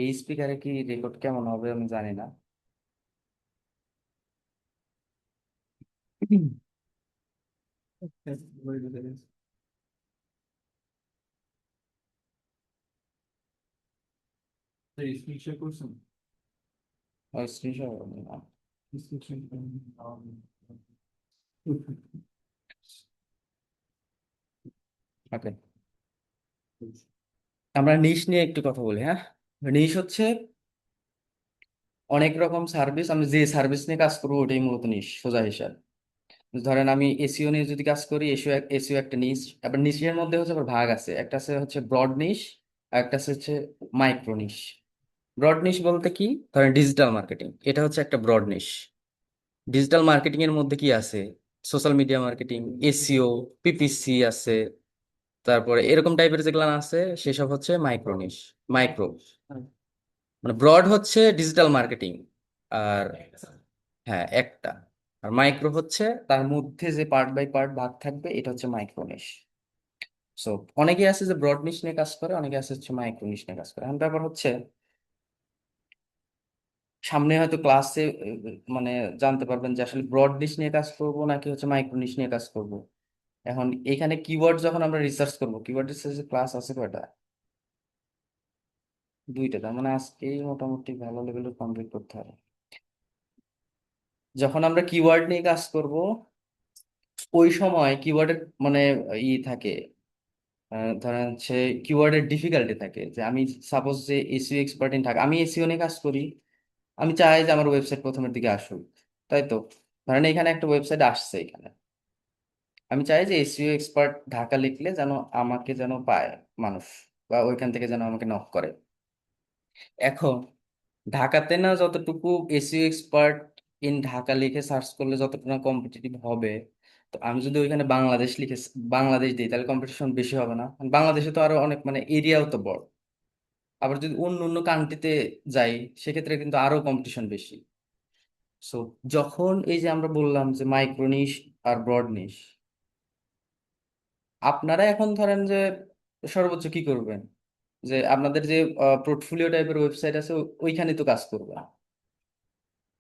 এই স্পিকারে কি রেকর্ড কেমন হবে আমি জানি না। স্ক্রিনশট না। ওকে, আমরা নিশ নিয়ে একটু কথা বলি, হ্যাঁ। নিশ হচ্ছে অনেক রকম সার্ভিস, আমি যে সার্ভিস নিয়ে কাজ করবো ওটাই মূলত নিশ, সোজা হিসাব। ধরেন আমি এসইও নিয়ে যদি কাজ করি, এসইও এসইও একটা নিশ। আবার নিশের মধ্যে হচ্ছে আবার ভাগ আছে, একটা আছে হচ্ছে ব্রড নিশ, আর একটা আছে হচ্ছে মাইক্রো নিশ। ব্রড নিশ বলতে কি? ধরেন ডিজিটাল মার্কেটিং, এটা হচ্ছে একটা ব্রড নিশ। ডিজিটাল মার্কেটিং এর মধ্যে কি আছে? Social media marketing, SEO, PPC আছে। তারপরে এরকম টাইপের যেগুলো আছে সেসব হচ্ছে মাইক্রো নিশ। মাইক্রো মানে ব্রড হচ্ছে ডিজিটাল মার্কেটিং, আর হ্যাঁ একটা, আর মাইক্রো হচ্ছে তার মধ্যে যে পার্ট বাই পার্ট ভাগ থাকবে, এটা হচ্ছে মাইক্রো নিশ। সো অনেকে আছে যে ব্রড নিশ নিয়ে কাজ করে, অনেকে আছে হচ্ছে মাইক্রো নিশ নিয়ে কাজ করে। এখন ব্যাপার হচ্ছে সামনে হয়তো ক্লাসে মানে জানতে পারবেন যে আসলে ব্রড নিশ নিয়ে কাজ করব নাকি হচ্ছে মাইক্রো নিশ নিয়ে কাজ করব। এখন এখানে কিওয়ার্ড যখন আমরা রিসার্চ করব, কিওয়ার্ড রিসার্চের ক্লাস আছে কয়টা? দুইটা, তার মানে আজকেই মোটামুটি ভালো লেভেলের কমপ্লিট করতে হবে। যখন আমরা কিওয়ার্ড নিয়ে কাজ করব, ওই সময় কিওয়ার্ডের মানে থাকে, ধরেন হচ্ছে কিওয়ার্ডের ডিফিকাল্টি থাকে। যে আমি সাপোজ যে এসইও এক্সপার্ট ইন ঢাকা, আমি এসইও নিয়ে কাজ করি, আমি চাই যে আমার ওয়েবসাইট প্রথমের দিকে আসুক, তাই তো? ধরেন এখানে একটা ওয়েবসাইট আসছে, এখানে আমি চাই যে এসইও এক্সপার্ট ঢাকা লিখলে যেন আমাকে যেন পায় মানুষ, বা ওইখান থেকে যেন আমাকে নক করে। এখন ঢাকাতে না যতটুকু এসইও এক্সপার্ট ইন ঢাকা লিখে সার্চ করলে যতটুকু না কম্পিটিটিভ হবে, তো আমি যদি ওইখানে বাংলাদেশ লিখে বাংলাদেশ দিই, তাহলে কম্পিটিশন বেশি হবে না? বাংলাদেশে তো আরো অনেক মানে এরিয়াও তো বড়। আবার যদি অন্য অন্য কান্ট্রিতে যাই, সেক্ষেত্রে কিন্তু আরো কম্পিটিশন বেশি। সো যখন এই যে আমরা বললাম যে মাইক্রো নিশ আর ব্রড নিশ, আপনারা এখন ধরেন যে সর্বোচ্চ কি করবেন, যে আপনাদের যে পোর্টফোলিও টাইপের ওয়েবসাইট আছে ওইখানে তো কাজ করবে,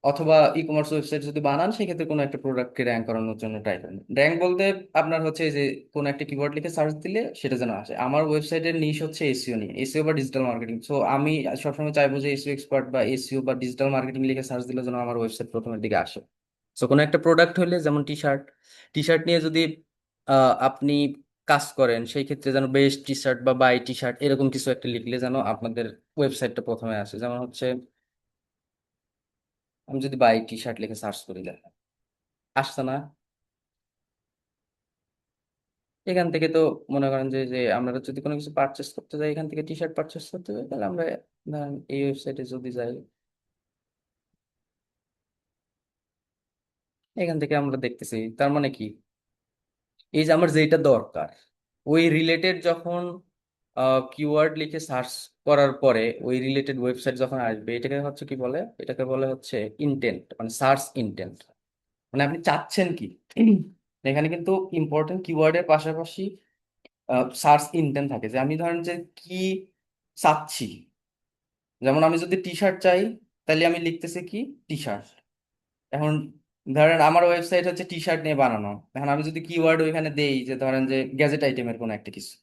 অথবা ই কমার্স ওয়েবসাইট যদি বানান, সেক্ষেত্রে কোনো একটা প্রোডাক্টকে র্যাঙ্ক করানোর জন্য ট্রাই করেন। র্যাঙ্ক বলতে আপনার হচ্ছে এই যে কোনো একটা কিওয়ার্ড লিখে সার্চ দিলে সেটা যেন আসে। আমার ওয়েবসাইটের নিশ হচ্ছে এসইও নিয়ে, এসইও বা ডিজিটাল মার্কেটিং। সো আমি সবসময় চাইবো যে এসইও এক্সপার্ট বা এসইও বা ডিজিটাল মার্কেটিং লিখে সার্চ দিলে যেন আমার ওয়েবসাইট প্রথমের দিকে আসে। সো কোনো একটা প্রোডাক্ট হলে, যেমন টি শার্ট, টি শার্ট নিয়ে যদি আপনি কাজ করেন, সেই ক্ষেত্রে যেন বেস্ট টি শার্ট বা বাই টি শার্ট এরকম কিছু একটা লিখলে যেন আপনাদের ওয়েবসাইটটা প্রথমে আসে। যেমন হচ্ছে আমি যদি বাই টি শার্ট লিখে সার্চ করি, দেখেন আসছে না। এখান থেকে তো মনে করেন যে যে আমরা যদি কোনো কিছু পারচেস করতে যাই, এখান থেকে টি শার্ট পারচেস করতে যাই, তাহলে আমরা ধরেন এই ওয়েবসাইটে যদি যাই, এখান থেকে আমরা দেখতেছি। তার মানে কি, এই যে আমার যেটা দরকার ওই রিলেটেড যখন কিওয়ার্ড লিখে সার্চ করার পরে ওই রিলেটেড ওয়েবসাইট যখন আসবে, এটাকে হচ্ছে কি বলে, এটাকে বলে হচ্ছে ইন্টেন্ট, মানে সার্চ ইন্টেন্ট। মানে আপনি চাচ্ছেন কি। এখানে কিন্তু ইম্পর্টেন্ট কিওয়ার্ডের পাশাপাশি সার্চ ইন্টেন্ট থাকে, যে আমি ধরেন যে কি চাচ্ছি। যেমন আমি যদি টি শার্ট চাই, তাহলে আমি লিখতেছি কি, টি শার্ট। এখন ধরেন আমার ওয়েবসাইট হচ্ছে টি শার্ট নিয়ে বানানো, এখন আমি যদি কিওয়ার্ড ওইখানে দেই যে ধরেন যে গ্যাজেট আইটেমের কোনো একটা কিছু,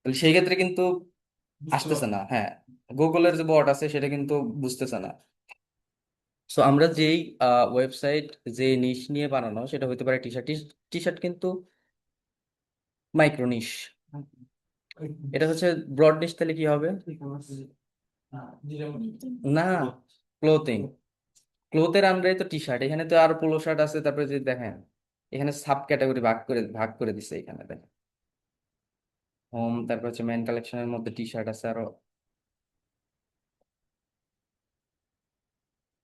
তাহলে সেই ক্ষেত্রে কিন্তু আসতেছে না। হ্যাঁ, গুগলের যে বট আছে সেটা কিন্তু বুঝতেছে না। সো আমরা যেই ওয়েবসাইট, যে নিশ নিয়ে বানানো, সেটা হতে পারে টি শার্ট। টি শার্ট কিন্তু মাইক্রো নিশ। এটা হচ্ছে ব্রড নিশ, তাহলে কি হবে? না, ক্লোথিং। ক্লোথের আন্ডারে তো টি শার্ট, এখানে তো আরো পোলো শার্ট আছে। তারপরে যদি দেখেন, এখানে সাব ক্যাটাগরি ভাগ করে দিছে, এখানে দেখেন হোম, তারপর হচ্ছে মেন কালেকশনের মধ্যে টি শার্ট আছে, আরো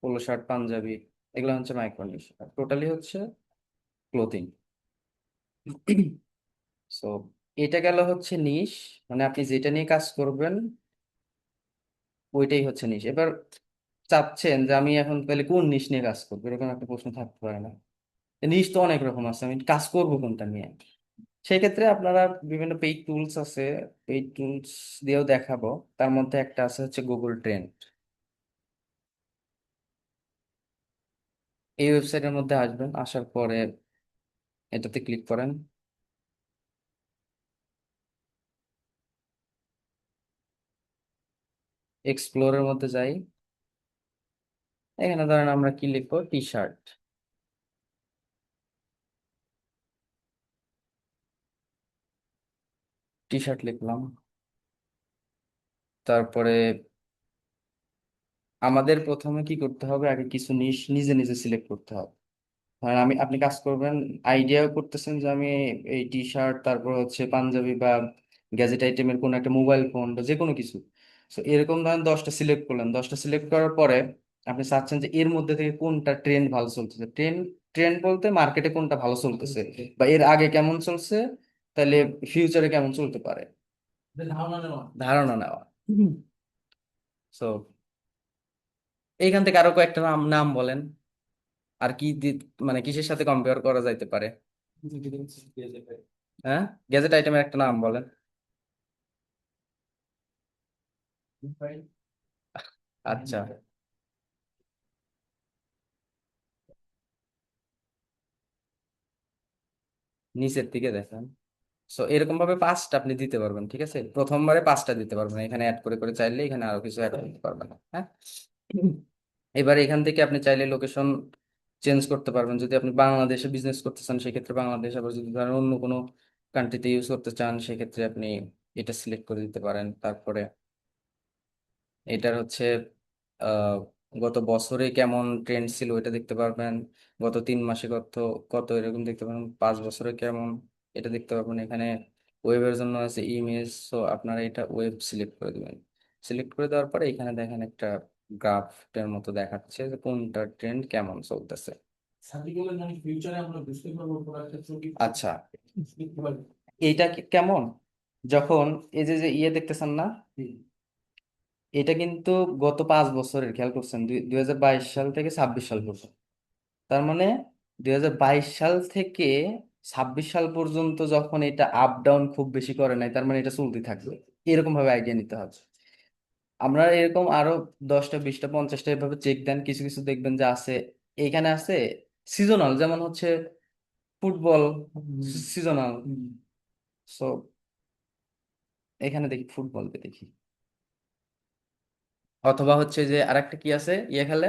পোলো শার্ট, পাঞ্জাবি, এগুলো হচ্ছে মাইক্রো নিশ। টোটালি হচ্ছে ক্লোথিং। সো এটা গেল হচ্ছে নিশ, মানে আপনি যেটা নিয়ে কাজ করবেন ওইটাই হচ্ছে নিশ। এবার চাচ্ছেন যে আমি এখন তাহলে কোন নিশ নিয়ে কাজ করবো, এরকম একটা প্রশ্ন থাকতে পারে না? নিশ তো অনেক রকম আছে, আমি কাজ করবো কোনটা নিয়ে? সেই ক্ষেত্রে আপনারা বিভিন্ন পেইড টুলস আছে, পেইড টুলস দিয়েও দেখাবো। তার মধ্যে একটা আছে হচ্ছে গুগল ট্রেন্ড। এই ওয়েবসাইটের মধ্যে আসবেন, আসার পরে এটাতে ক্লিক করেন। এক্সপ্লোরের মধ্যে যাই। এখানে ধরেন আমরা কি লিখবো, টি শার্ট। টি শার্ট লিখলাম। তারপরে আমাদের প্রথমে কি করতে হবে, আগে কিছু নিশ নিজে নিজে সিলেক্ট করতে হবে। ধরেন আপনি কাজ করবেন, আইডিয়াও করতেছেন যে আমি এই টি শার্ট, তারপর হচ্ছে পাঞ্জাবি বা গ্যাজেট আইটেমের কোনো একটা মোবাইল ফোন বা যে কোনো কিছু। তো এরকম ধরেন 10টা সিলেক্ট করলেন, 10টা সিলেক্ট করার পরে আপনি চাচ্ছেন যে এর মধ্যে থেকে কোনটা ট্রেন্ড ভালো চলতেছে। ট্রেন্ড ট্রেন্ড বলতে মার্কেটে কোনটা ভালো চলতেছে বা এর আগে কেমন চলছে, তাহলে ফিউচারে কেমন চলতে পারে, ধারণা নেওয়া। সো এইখান থেকে আরো কয়েকটা নাম নাম বলেন। আর কি মানে কিসের সাথে কম্পেয়ার করা যাইতে পারে? হ্যাঁ, গ্যাজেট আইটেমের একটা নাম বলেন। আচ্ছা, নিচের দিকে দেখেন। সো এরকম ভাবে 5টা আপনি দিতে পারবেন, ঠিক আছে? প্রথমবারে 5টা দিতে পারবেন, এখানে অ্যাড করে করে চাইলে এখানে আরো কিছু অ্যাড করতে পারবেন। হ্যাঁ, এবার এখান থেকে আপনি চাইলে লোকেশন চেঞ্জ করতে পারবেন। যদি আপনি বাংলাদেশে বিজনেস করতে চান সেক্ষেত্রে বাংলাদেশ, আবার যদি ধরেন অন্য কোনো কান্ট্রিতে ইউজ করতে চান সেক্ষেত্রে আপনি এটা সিলেক্ট করে দিতে পারেন। তারপরে এটার হচ্ছে আহ গত বছরে কেমন ট্রেন্ড ছিল এটা দেখতে পারবেন। গত 3 মাসে কত কত এরকম দেখতে পারবেন। 5 বছরে কেমন এটা দেখতে পারবেন। এখানে ওয়েবের জন্য আছে ইমেজ, সো আপনারা এটা ওয়েব সিলেক্ট করে দিবেন। সিলেক্ট করে দেওয়ার পরে এখানে দেখেন একটা গ্রাফের মতো দেখাচ্ছে যে কোনটা ট্রেন্ড কেমন চলতেছে। আচ্ছা, এইটা কেমন, যখন এই যে যে ইয়ে দেখতেছেন না, এটা কিন্তু গত 5 বছরের, খেয়াল করছেন, 2022 সাল থেকে 26 সাল পর্যন্ত। তার মানে 2022 সাল থেকে 26 সাল পর্যন্ত যখন এটা আপ ডাউন খুব বেশি করে নাই, তার মানে এটা চলতে থাকবে। এরকম ভাবে আইডিয়া নিতে হবে। আমরা এরকম আরো 10টা 20টা 50টা এভাবে চেক দেন, কিছু কিছু দেখবেন যে আছে, এইখানে আছে সিজনাল, যেমন হচ্ছে ফুটবল সিজনাল। সো এখানে দেখি ফুটবল দেখি, অথবা হচ্ছে যে আরেকটা কি আছে ইয়ে খেলে,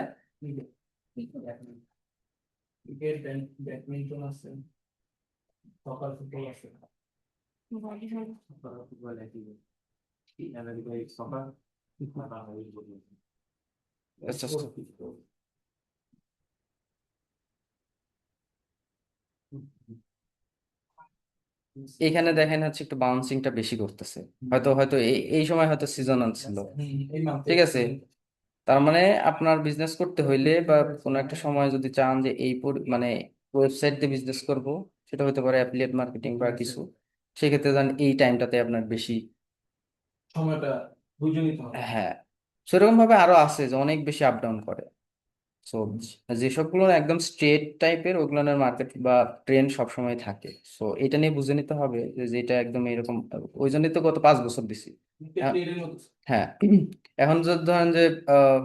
আচ্ছা, আচ্ছা। এখানে দেখেন হচ্ছে একটু বাউন্সিংটা বেশি করতেছে। হয়তো হয়তো এই সময় হয়তো সিজনাল ছিল, ঠিক আছে? তার মানে আপনার বিজনেস করতে হইলে বা কোনো একটা সময় যদি চান যে মানে ওয়েবসাইট দিয়ে বিজনেস করব, সেটা হতে পারে অ্যাফিলিয়েট মার্কেটিং বা কিছু, সেক্ষেত্রে জান এই টাইমটাতে আপনার বেশি সময়টা বুঝে নিতে হবে। হ্যাঁ, সেরকম ভাবে আরো আছে যে অনেক বেশি আপ ডাউন করে। সো যেসবগুলো একদম স্ট্রেট টাইপের, ওগুলোর মার্কেট বা ট্রেন্ড সবসময় থাকে। সো এটা নিয়ে বুঝে নিতে হবে যে যেটা একদম এরকম। ওই জন্যই তো গত 5 বছর দিছি। হ্যাঁ, এখন যদি ধরেন যে আহ,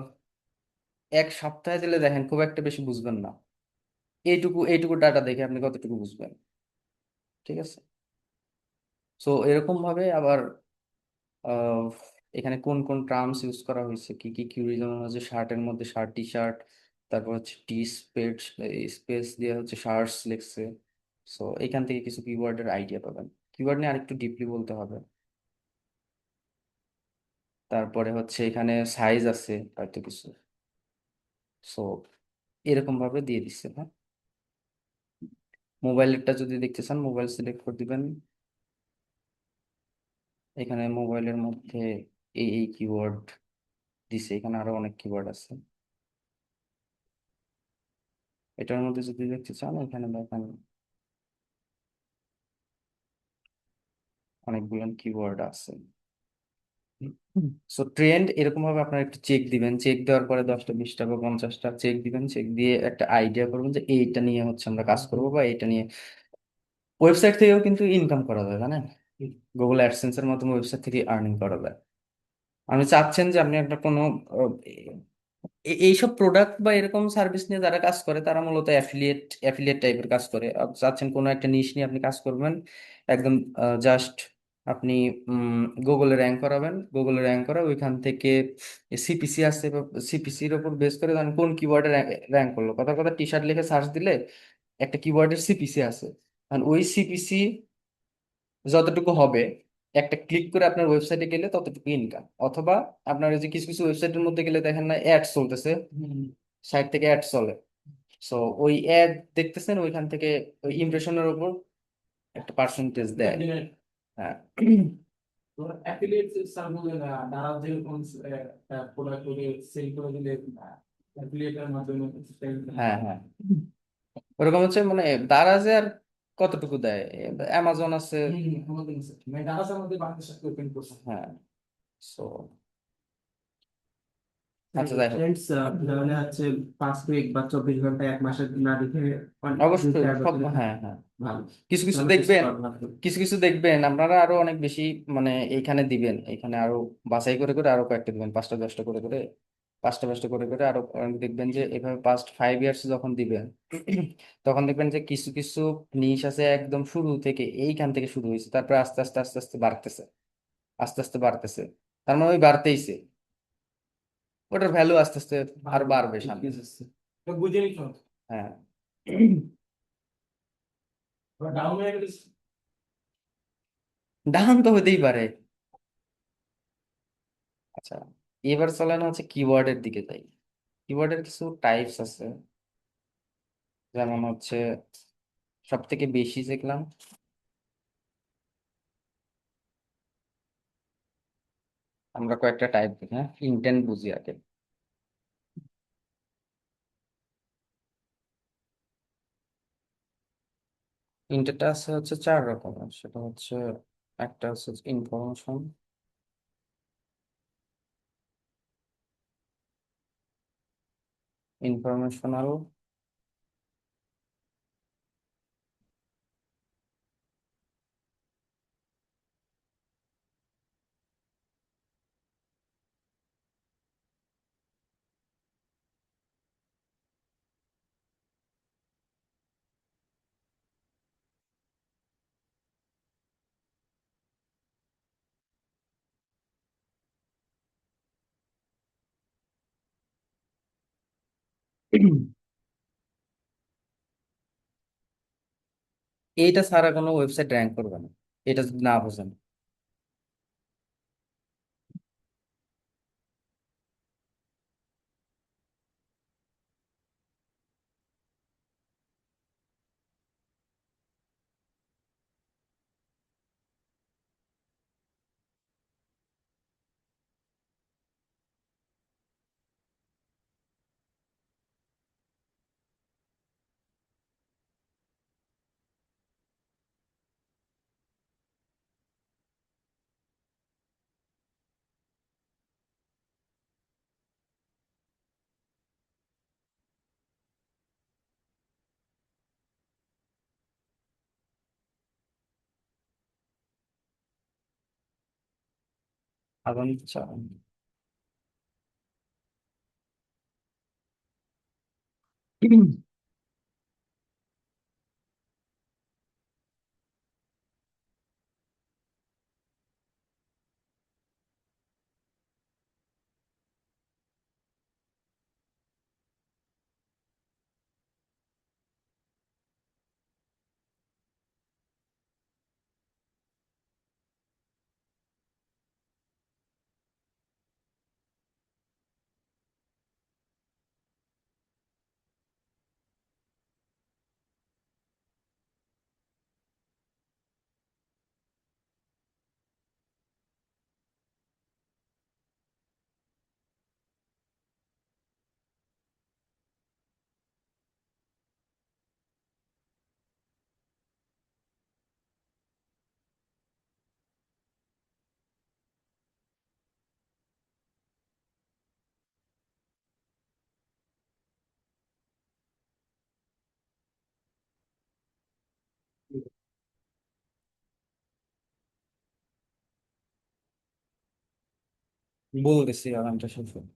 এক সপ্তাহে দিলে দেখেন খুব একটা বেশি বুঝবেন না। এইটুকু এইটুকু ডাটা দেখে আপনি কতটুকু বুঝবেন, ঠিক আছে? সো এরকম ভাবে আবার আহ, এখানে কোন কোন টার্মস ইউজ করা হয়েছে, কি কি কিউরি, যেমন হচ্ছে শার্টের মধ্যে শার্ট টি শার্ট, তারপর হচ্ছে টি স্পেস, স্পেস দিয়ে হচ্ছে শার্টস লিখছে। সো এখান থেকে কিছু কিওয়ার্ডের আইডিয়া পাবেন। কিওয়ার্ড নিয়ে আরেকটু ডিপলি বলতে হবে। তারপরে হচ্ছে এখানে সাইজ আছে হয়তো কিছু। সো এরকম ভাবে দিয়ে দিচ্ছে। হ্যাঁ, মোবাইলেরটা যদি দেখতে চান মোবাইল সিলেক্ট করে দিবেন। এখানে মোবাইলের মধ্যে এই কিওয়ার্ড দিছে, এখানে আরো অনেক কিওয়ার্ড আছে। এটার মধ্যে যদি দেখতে চান এখানে দেখেন অনেকগুলো কিওয়ার্ড আছে। সো ট্রেন্ড এরকম ভাবে আপনারা একটু চেক দিবেন, চেক দেওয়ার পরে 10টা 20টা বা 50টা চেক দিবেন, চেক দিয়ে একটা আইডিয়া করবেন যে এইটা নিয়ে হচ্ছে আমরা কাজ করবো বা এইটা নিয়ে ওয়েবসাইট থেকেও কিন্তু ইনকাম করা যায়, জানেন? গুগল অ্যাডসেন্সের মাধ্যমে ওয়েবসাইট থেকে আর্নিং করা যায়। আপনি চাচ্ছেন যে আপনি একটা কোনো আহ, এইসব প্রোডাক্ট বা এরকম সার্ভিস নিয়ে যারা কাজ করে তারা মূলত অ্যাফিলিয়েট টাইপের কাজ করে। আপনি চাচ্ছেন কোনো একটা নিশ নিয়ে আপনি কাজ করবেন, একদম জাস্ট আপনি গুগলে র্যাঙ্ক করাবেন, গুগলে র্যাঙ্ক করা ওইখান থেকে সিপিসি আসছে, সিপিসির উপর বেস করে জানেন কোন কিওয়ার্ডে র্যাঙ্ক করলো। কথা কথা টি শার্ট লিখে সার্চ দিলে একটা কিওয়ার্ডের সিপিসি আছে, আর ওই সিপিসি যতটুকু হবে, একটা ক্লিক করে আপনার ওয়েবসাইটে গেলে ততটুকু ইনকাম। অথবা আপনার এই যে কিছু কিছু ওয়েবসাইটের মধ্যে গেলে দেখেন না অ্যাড চলতেছে, সাইট থেকে অ্যাড চলে, সো ওই অ্যাড দেখতেছেন ওইখান থেকে ওই ইমপ্রেশনের উপর একটা পার্সেন্টেজ দেয়। হ্যাঁ। তো অ্যাফিলিয়েট সার্ভিস তারা যেরকম প্রোডাক্ট সেল করে দিলে অ্যাফিলিয়েটের মাধ্যমে sell করে। হ্যাঁ হ্যাঁ, ওরকম হচ্ছে মানে দারাজে আর কতটুকু দেয়, অ্যামাজন আছে। আমাদের আছে মানে দারাজের মধ্যে বাংলাদেশ সাথে ওপেন করছে। হ্যাঁ, সো আচ্ছা যাই হোক। ফ্রেন্ডস তাহলে হচ্ছে 5 উইক বা 24 ঘন্টা 1 মাসের না দেখে দুই অবশ্যই চার সব, বছরের হ্যাঁ হ্যাঁ, ভালো। কিছু কিছু তাহলে তো দেখবেন, স্কোর ভালো। কিছু কিছু দেখবেন আপনারা আরো অনেক বেশি, মানে এইখানে দিবেন, এইখানে আরো বাছাই করে করে আরো কয়েকটা দিবেন, 5টা 10টা করে করে, 5টা 5টা করে করে আরো দেখবেন যে এভাবে পাস্ট 5 ইয়ার্স যখন দিবেন তখন দেখবেন যে কিছু কিছু নিশ আছে একদম শুরু থেকে, এইখান থেকে শুরু হয়েছে, তারপরে আস্তে আস্তে আস্তে আস্তে বাড়তেছে, আস্তে আস্তে বাড়তেছে, তার মানে ওই বাড়তেইছে, ওটার ভ্যালু আস্তে আস্তে আরো ভালো বাড়বে সামনে। increase আসছে। তো বুঝে নিতে হবে। হ্যাঁ। আবার ডাউন হয়ে গেলে ডাউন তো হতেই পারে। আচ্ছা, এবার চলেন হচ্ছে কিওয়ার্ডের দিকে যাই। কিওয়ার্ডের কিছু টাইপস আছে, যেমন হচ্ছে সব থেকে বেশি দেখলাম, আমরা কয়েকটা টাইপ দেখি, হ্যাঁ, ইন্টেন্ট বুঝি আগে। ইন্টেন্টটা আছে হচ্ছে 4 রকমের, সেটা হচ্ছে একটা হচ্ছে ইনফরমেশন, ইনফরমেশনাল, এইটা ছাড়া কোনো ওয়েবসাইট র্যাঙ্ক করবে না, এটা যদি না বোঝেন। এখন বলতেছি আরামটা শেষ হোক।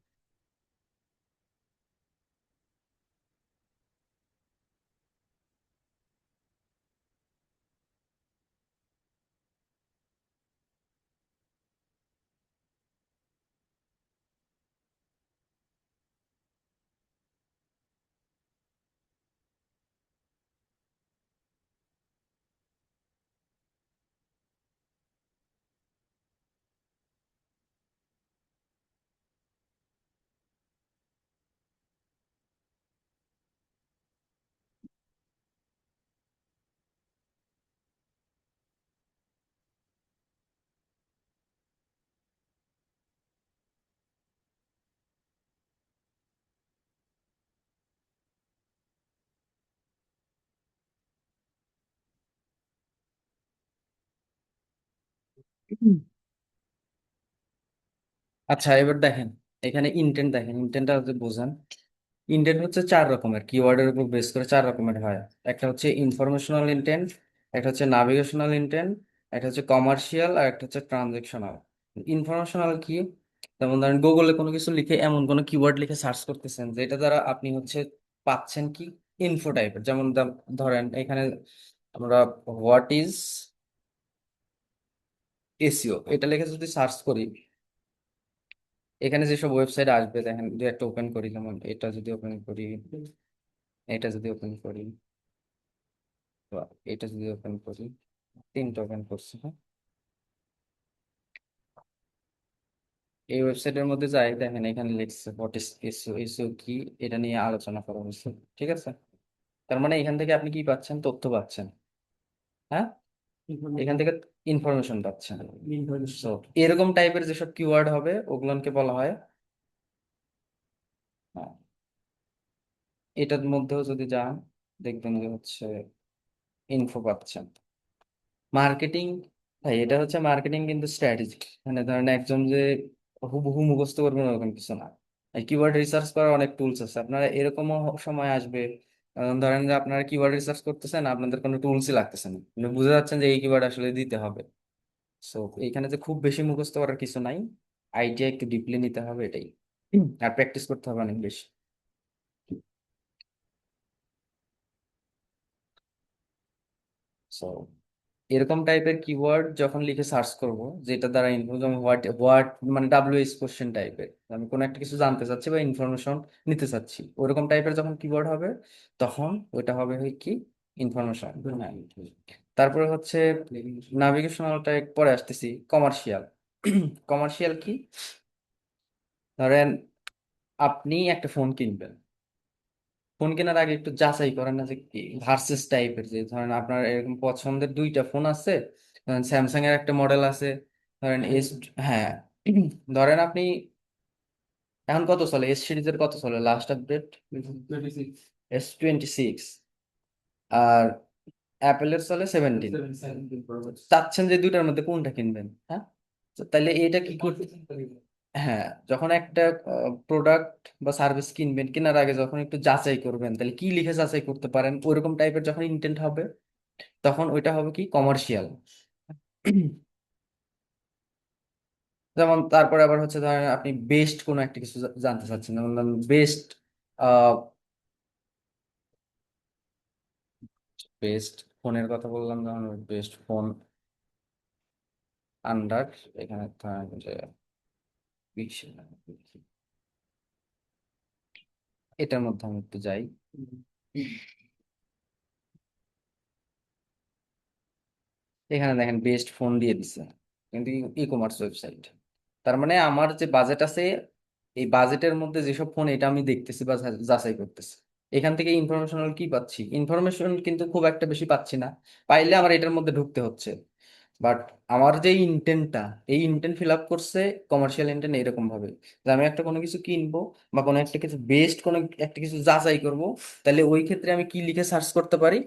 আচ্ছা এবার দেখেন, এখানে ইন্টেন্ট দেখেন, ইন্টেন্টটা যদি বোঝেন, ইন্টেন্ট হচ্ছে চার রকমের, কিওয়ার্ডের উপর বেস করে চার রকমের হয়। একটা হচ্ছে ইনফরমেশনাল ইন্টেন্ট, একটা হচ্ছে নাভিগেশনাল ইন্টেন্ট, একটা হচ্ছে কমার্শিয়াল, আর একটা হচ্ছে ট্রানজেকশনাল। ইনফরমেশনাল কি? যেমন ধরেন গুগলে কোনো কিছু লিখে, এমন কোনো কিওয়ার্ড লিখে সার্চ করতেছেন যেটা দ্বারা আপনি হচ্ছে পাচ্ছেন কি, ইনফো টাইপের। যেমন ধরেন এখানে আমরা হোয়াট ইজ এসইও এটা লিখে যদি সার্চ করি, এখানে যেসব ওয়েবসাইট আসবে দেখেন, দু একটা ওপেন করি, যেমন এটা যদি ওপেন করি, এটা যদি ওপেন করি, বা এটা যদি ওপেন করি, তিনটা ওপেন করছি, হ্যাঁ। এই ওয়েবসাইটের মধ্যে যাই, দেখেন এখানে লিখছে হোয়াট ইজ এসইও, এসইও কি, এটা নিয়ে আলোচনা করা হয়েছে। ঠিক আছে, তার মানে এখান থেকে আপনি কি পাচ্ছেন, তথ্য পাচ্ছেন, হ্যাঁ। এখান থেকে ইনফরমেশন পাচ্ছেন। So, এরকম টাইপের যেসব কিওয়ার্ড হবে ওগুলোকে বলা হয়, হ্যাঁ, এটার মধ্যেও যদি যান দেখবেন যে হচ্ছে ইনফো পাচ্ছেন। মার্কেটিং, ভাই এটা হচ্ছে মার্কেটিং কিন্তু স্ট্র্যাটেজি। মানে ধরেন একজন যে হুবহু মুখস্থ করবেন ওরকম কিছু না। কিওয়ার্ড রিসার্চ করার অনেক টুলস আছে, আপনারা এরকমও সময় আসবে, ধরেন যে আপনারা কিওয়ার্ড রিসার্চ করতেছেন, আপনাদের কোনো টুলসই লাগতেছে না, আপনি বুঝে যাচ্ছেন যে এই কিওয়ার্ড আসলে দিতে হবে। সো এইখানে যে খুব বেশি মুখস্থ করার কিছু নাই, আইডিয়া একটু ডিপলি নিতে হবে এটাই। আর প্র্যাকটিস করতে হবে অনেক বেশি। সো এরকম টাইপের কিওয়ার্ড যখন লিখে সার্চ করব, যেটা দ্বারা যেমন হোয়াট হোয়াট মানে ডাব্লিউএইচ কোশ্চেন টাইপের, আমি কোনো একটা কিছু জানতে চাচ্ছি বা ইনফরমেশন নিতে চাচ্ছি, ওরকম টাইপের যখন কিওয়ার্ড হবে, তখন ওইটা হবে হয় কি, ইনফরমেশন। হ্যাঁ, তারপরে হচ্ছে নাভিগেশনাল টাইপ, পরে আসতেছি কমার্শিয়াল। কমার্শিয়াল কি? ধরেন আপনি একটা ফোন কিনবেন, ফোন কেনার আগে একটু যাচাই করেন না যে ভার্সেস টাইপের, যে ধরেন আপনার এরকম পছন্দের দুইটা ফোন আছে, ধরেন স্যামসাং এর একটা মডেল আছে, ধরেন এস, হ্যাঁ, ধরেন আপনি এখন কত চলে, এস সিরিজের কত চলে লাস্ট আপডেট, 26 S26, আর অ্যাপেলের চলে 17। 17 চাচ্ছেন যে দুইটার মধ্যে কোনটা কিনবেন, হ্যাঁ। তো তাহলে এটা কি করতে, হ্যাঁ, যখন একটা প্রোডাক্ট বা সার্ভিস কিনবেন, কেনার আগে যখন একটু যাচাই করবেন, তাহলে কি লিখে যাচাই করতে পারেন, ওইরকম টাইপের যখন ইন্টেন্ট হবে, তখন ওইটা হবে কি, কমার্শিয়াল। যেমন তারপরে আবার হচ্ছে ধরেন আপনি বেস্ট কোনো একটা কিছু জানতে চাচ্ছেন, যেমন বেস্ট, বেস্ট ফোনের কথা বললাম, যেমন বেস্ট ফোন আন্ডার, এখানে ধরেন যে 20, এটার মধ্যে আমি একটু যাই, এখানে দেখেন বেস্ট ফোন দিয়ে দিচ্ছে, কিন্তু ই কমার্স ওয়েবসাইট। তার মানে আমার যে বাজেট আছে, এই বাজেটের মধ্যে যেসব ফোন, এটা আমি দেখতেছি বা যাচাই করতেছি। এখান থেকে ইনফরমেশনাল কি পাচ্ছি, ইনফরমেশন কিন্তু খুব একটা বেশি পাচ্ছি না, পাইলে আমার এটার মধ্যে ঢুকতে হচ্ছে। বাট আমার যে ইন্টেন্টটা, এই ইন্টেন্ট ফিল আপ করছে কমার্শিয়াল ইন্টেন্ট এরকম ভাবে, যে আমি একটা কোনো কিছু কিনবো বা কোনো একটা কিছু বেস্ট কোনো একটা কিছু যাচাই করব, তাহলে ওই ক্ষেত্রে আমি কি লিখে সার্চ করতে পারি,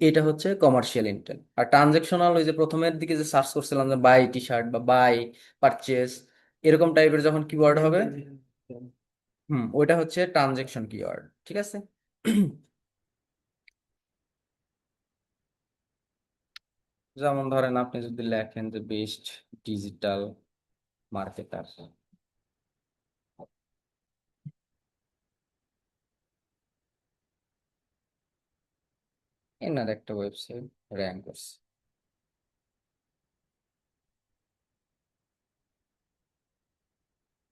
এটা হচ্ছে কমার্শিয়াল ইন্টেন্ট। আর ট্রানজেকশনাল, ওই যে প্রথমের দিকে যে সার্চ করছিলাম যে বাই টি শার্ট বা বাই পারচেস, এরকম টাইপের যখন কিওয়ার্ড হবে, ওইটা হচ্ছে ট্রানজেকশন কিওয়ার্ড। ঠিক আছে। যেমন ধরেন আপনি যদি লেখেন যে বেস্ট ডিজিটাল মার্কেটার, এনার একটা ওয়েবসাইট র্যাঙ্ক করছে।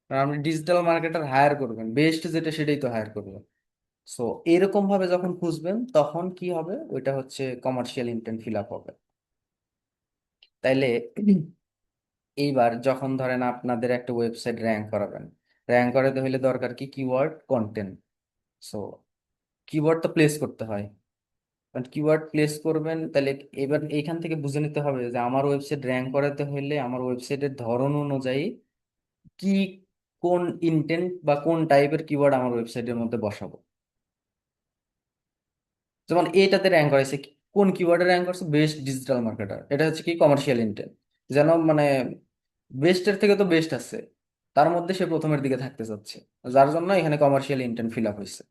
আর আপনি ডিজিটাল মার্কেটার হায়ার করবেন, বেস্ট যেটা সেটাই তো হায়ার করবেন। সো এরকম ভাবে যখন খুঁজবেন তখন কি হবে, ওইটা হচ্ছে কমার্শিয়াল ইন্টেন্ট ফিল আপ হবে। তাইলে এইবার যখন ধরেন আপনাদের একটা ওয়েবসাইট র্যাঙ্ক করাবেন, র্যাঙ্ক করাতে হলে দরকার কি, কিওয়ার্ড কন্টেন্ট। সো কিওয়ার্ড তো প্লেস করতে হয়, কারণ কিওয়ার্ড প্লেস করবেন তাহলে এবার এইখান থেকে বুঝে নিতে হবে যে আমার ওয়েবসাইট র্যাঙ্ক করাতে হলে আমার ওয়েবসাইটের ধরন অনুযায়ী কি, কোন ইন্টেন্ট বা কোন টাইপের কিওয়ার্ড আমার ওয়েবসাইটের মধ্যে বসাবো। যেমন এটাতে র্যাঙ্ক করেছে কোন কিওয়ার্ডে র্যাঙ্ক করছে, বেস্ট ডিজিটাল মার্কেটার, এটা হচ্ছে কি কমার্শিয়াল ইন্টেন্ট, যেন মানে বেস্টের থেকে তো বেস্ট আছে, তার মধ্যে সে প্রথমের দিকে থাকতে চাচ্ছে, যার জন্য এখানে কমার্শিয়াল ইন্টেন্ট ফিল আপ হয়েছে।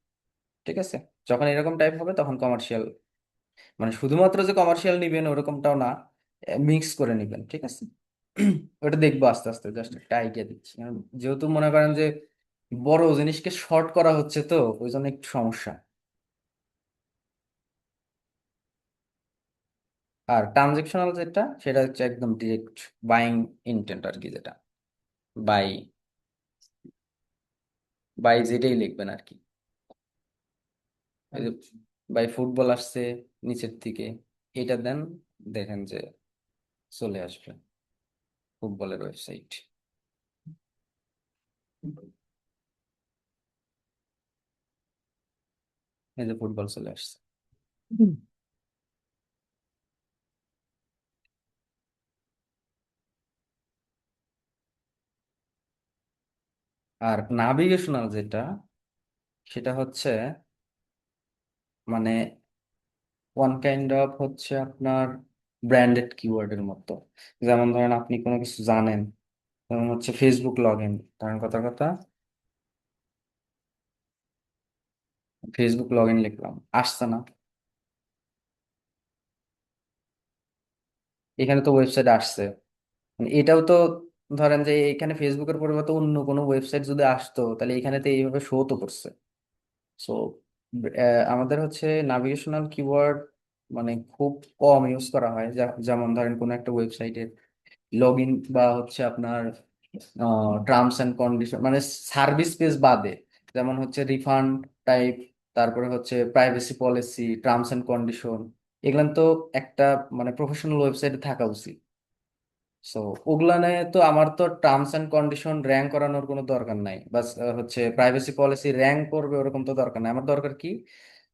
ঠিক আছে, যখন এরকম টাইপ হবে তখন কমার্শিয়াল, মানে শুধুমাত্র যে কমার্শিয়াল নিবেন ওরকমটাও না, মিক্স করে নিবেন। ঠিক আছে, ওটা দেখবো আস্তে আস্তে, জাস্ট একটা আইডিয়া দিচ্ছি। কারণ যেহেতু মনে করেন যে বড় জিনিসকে শর্ট করা হচ্ছে, তো ওই জন্য একটু সমস্যা। আর ট্রানজেকশনাল যেটা, সেটা হচ্ছে একদম ডিরেক্ট বাইং ইন্টেন্ট আর কি, যেটা বাই, বাই যেটাই লিখবেন আর কি। এই যে বাই ফুটবল আসছে নিচের দিকে, এটা দেন, দেখেন যে চলে আসবে ফুটবলের ওয়েবসাইট। এই যে ফুটবল চলে আসছে। হুম। আর নাভিগেশনাল যেটা, সেটা হচ্ছে মানে ওয়ান কাইন্ড অফ হচ্ছে আপনার ব্র্যান্ডেড কিওয়ার্ডের মতো। যেমন ধরেন আপনি কোনো কিছু জানেন, যেমন হচ্ছে ফেসবুক লগ ইন, ধরেন কথা কথা ফেসবুক লগ ইন লিখলাম, আসছে না, এখানে তো ওয়েবসাইট আসছে। মানে এটাও তো ধরেন যে এখানে ফেসবুকের পরিবর্তে অন্য কোনো ওয়েবসাইট যদি আসতো তাহলে এখানে তো এইভাবে শো তো করছে। সো আমাদের হচ্ছে নাভিগেশনাল কিওয়ার্ড মানে খুব কম ইউজ করা হয়, যেমন ধরেন কোনো একটা ওয়েবসাইটের লগ ইন বা হচ্ছে আপনার টার্মস অ্যান্ড কন্ডিশন, মানে সার্ভিস পেজ বাদে, যেমন হচ্ছে রিফান্ড টাইপ, তারপরে হচ্ছে privacy policy, terms and condition, এগুলো তো একটা মানে প্রফেশনাল ওয়েবসাইটে থাকা উচিত। সো ওগুলানে তো আমার তো টার্মস অ্যান্ড কন্ডিশন র্যাঙ্ক করানোর কোনো দরকার নাই, বাস হচ্ছে প্রাইভেসি পলিসি র্যাঙ্ক করবে ওরকম তো দরকার নাই। আমার দরকার কি,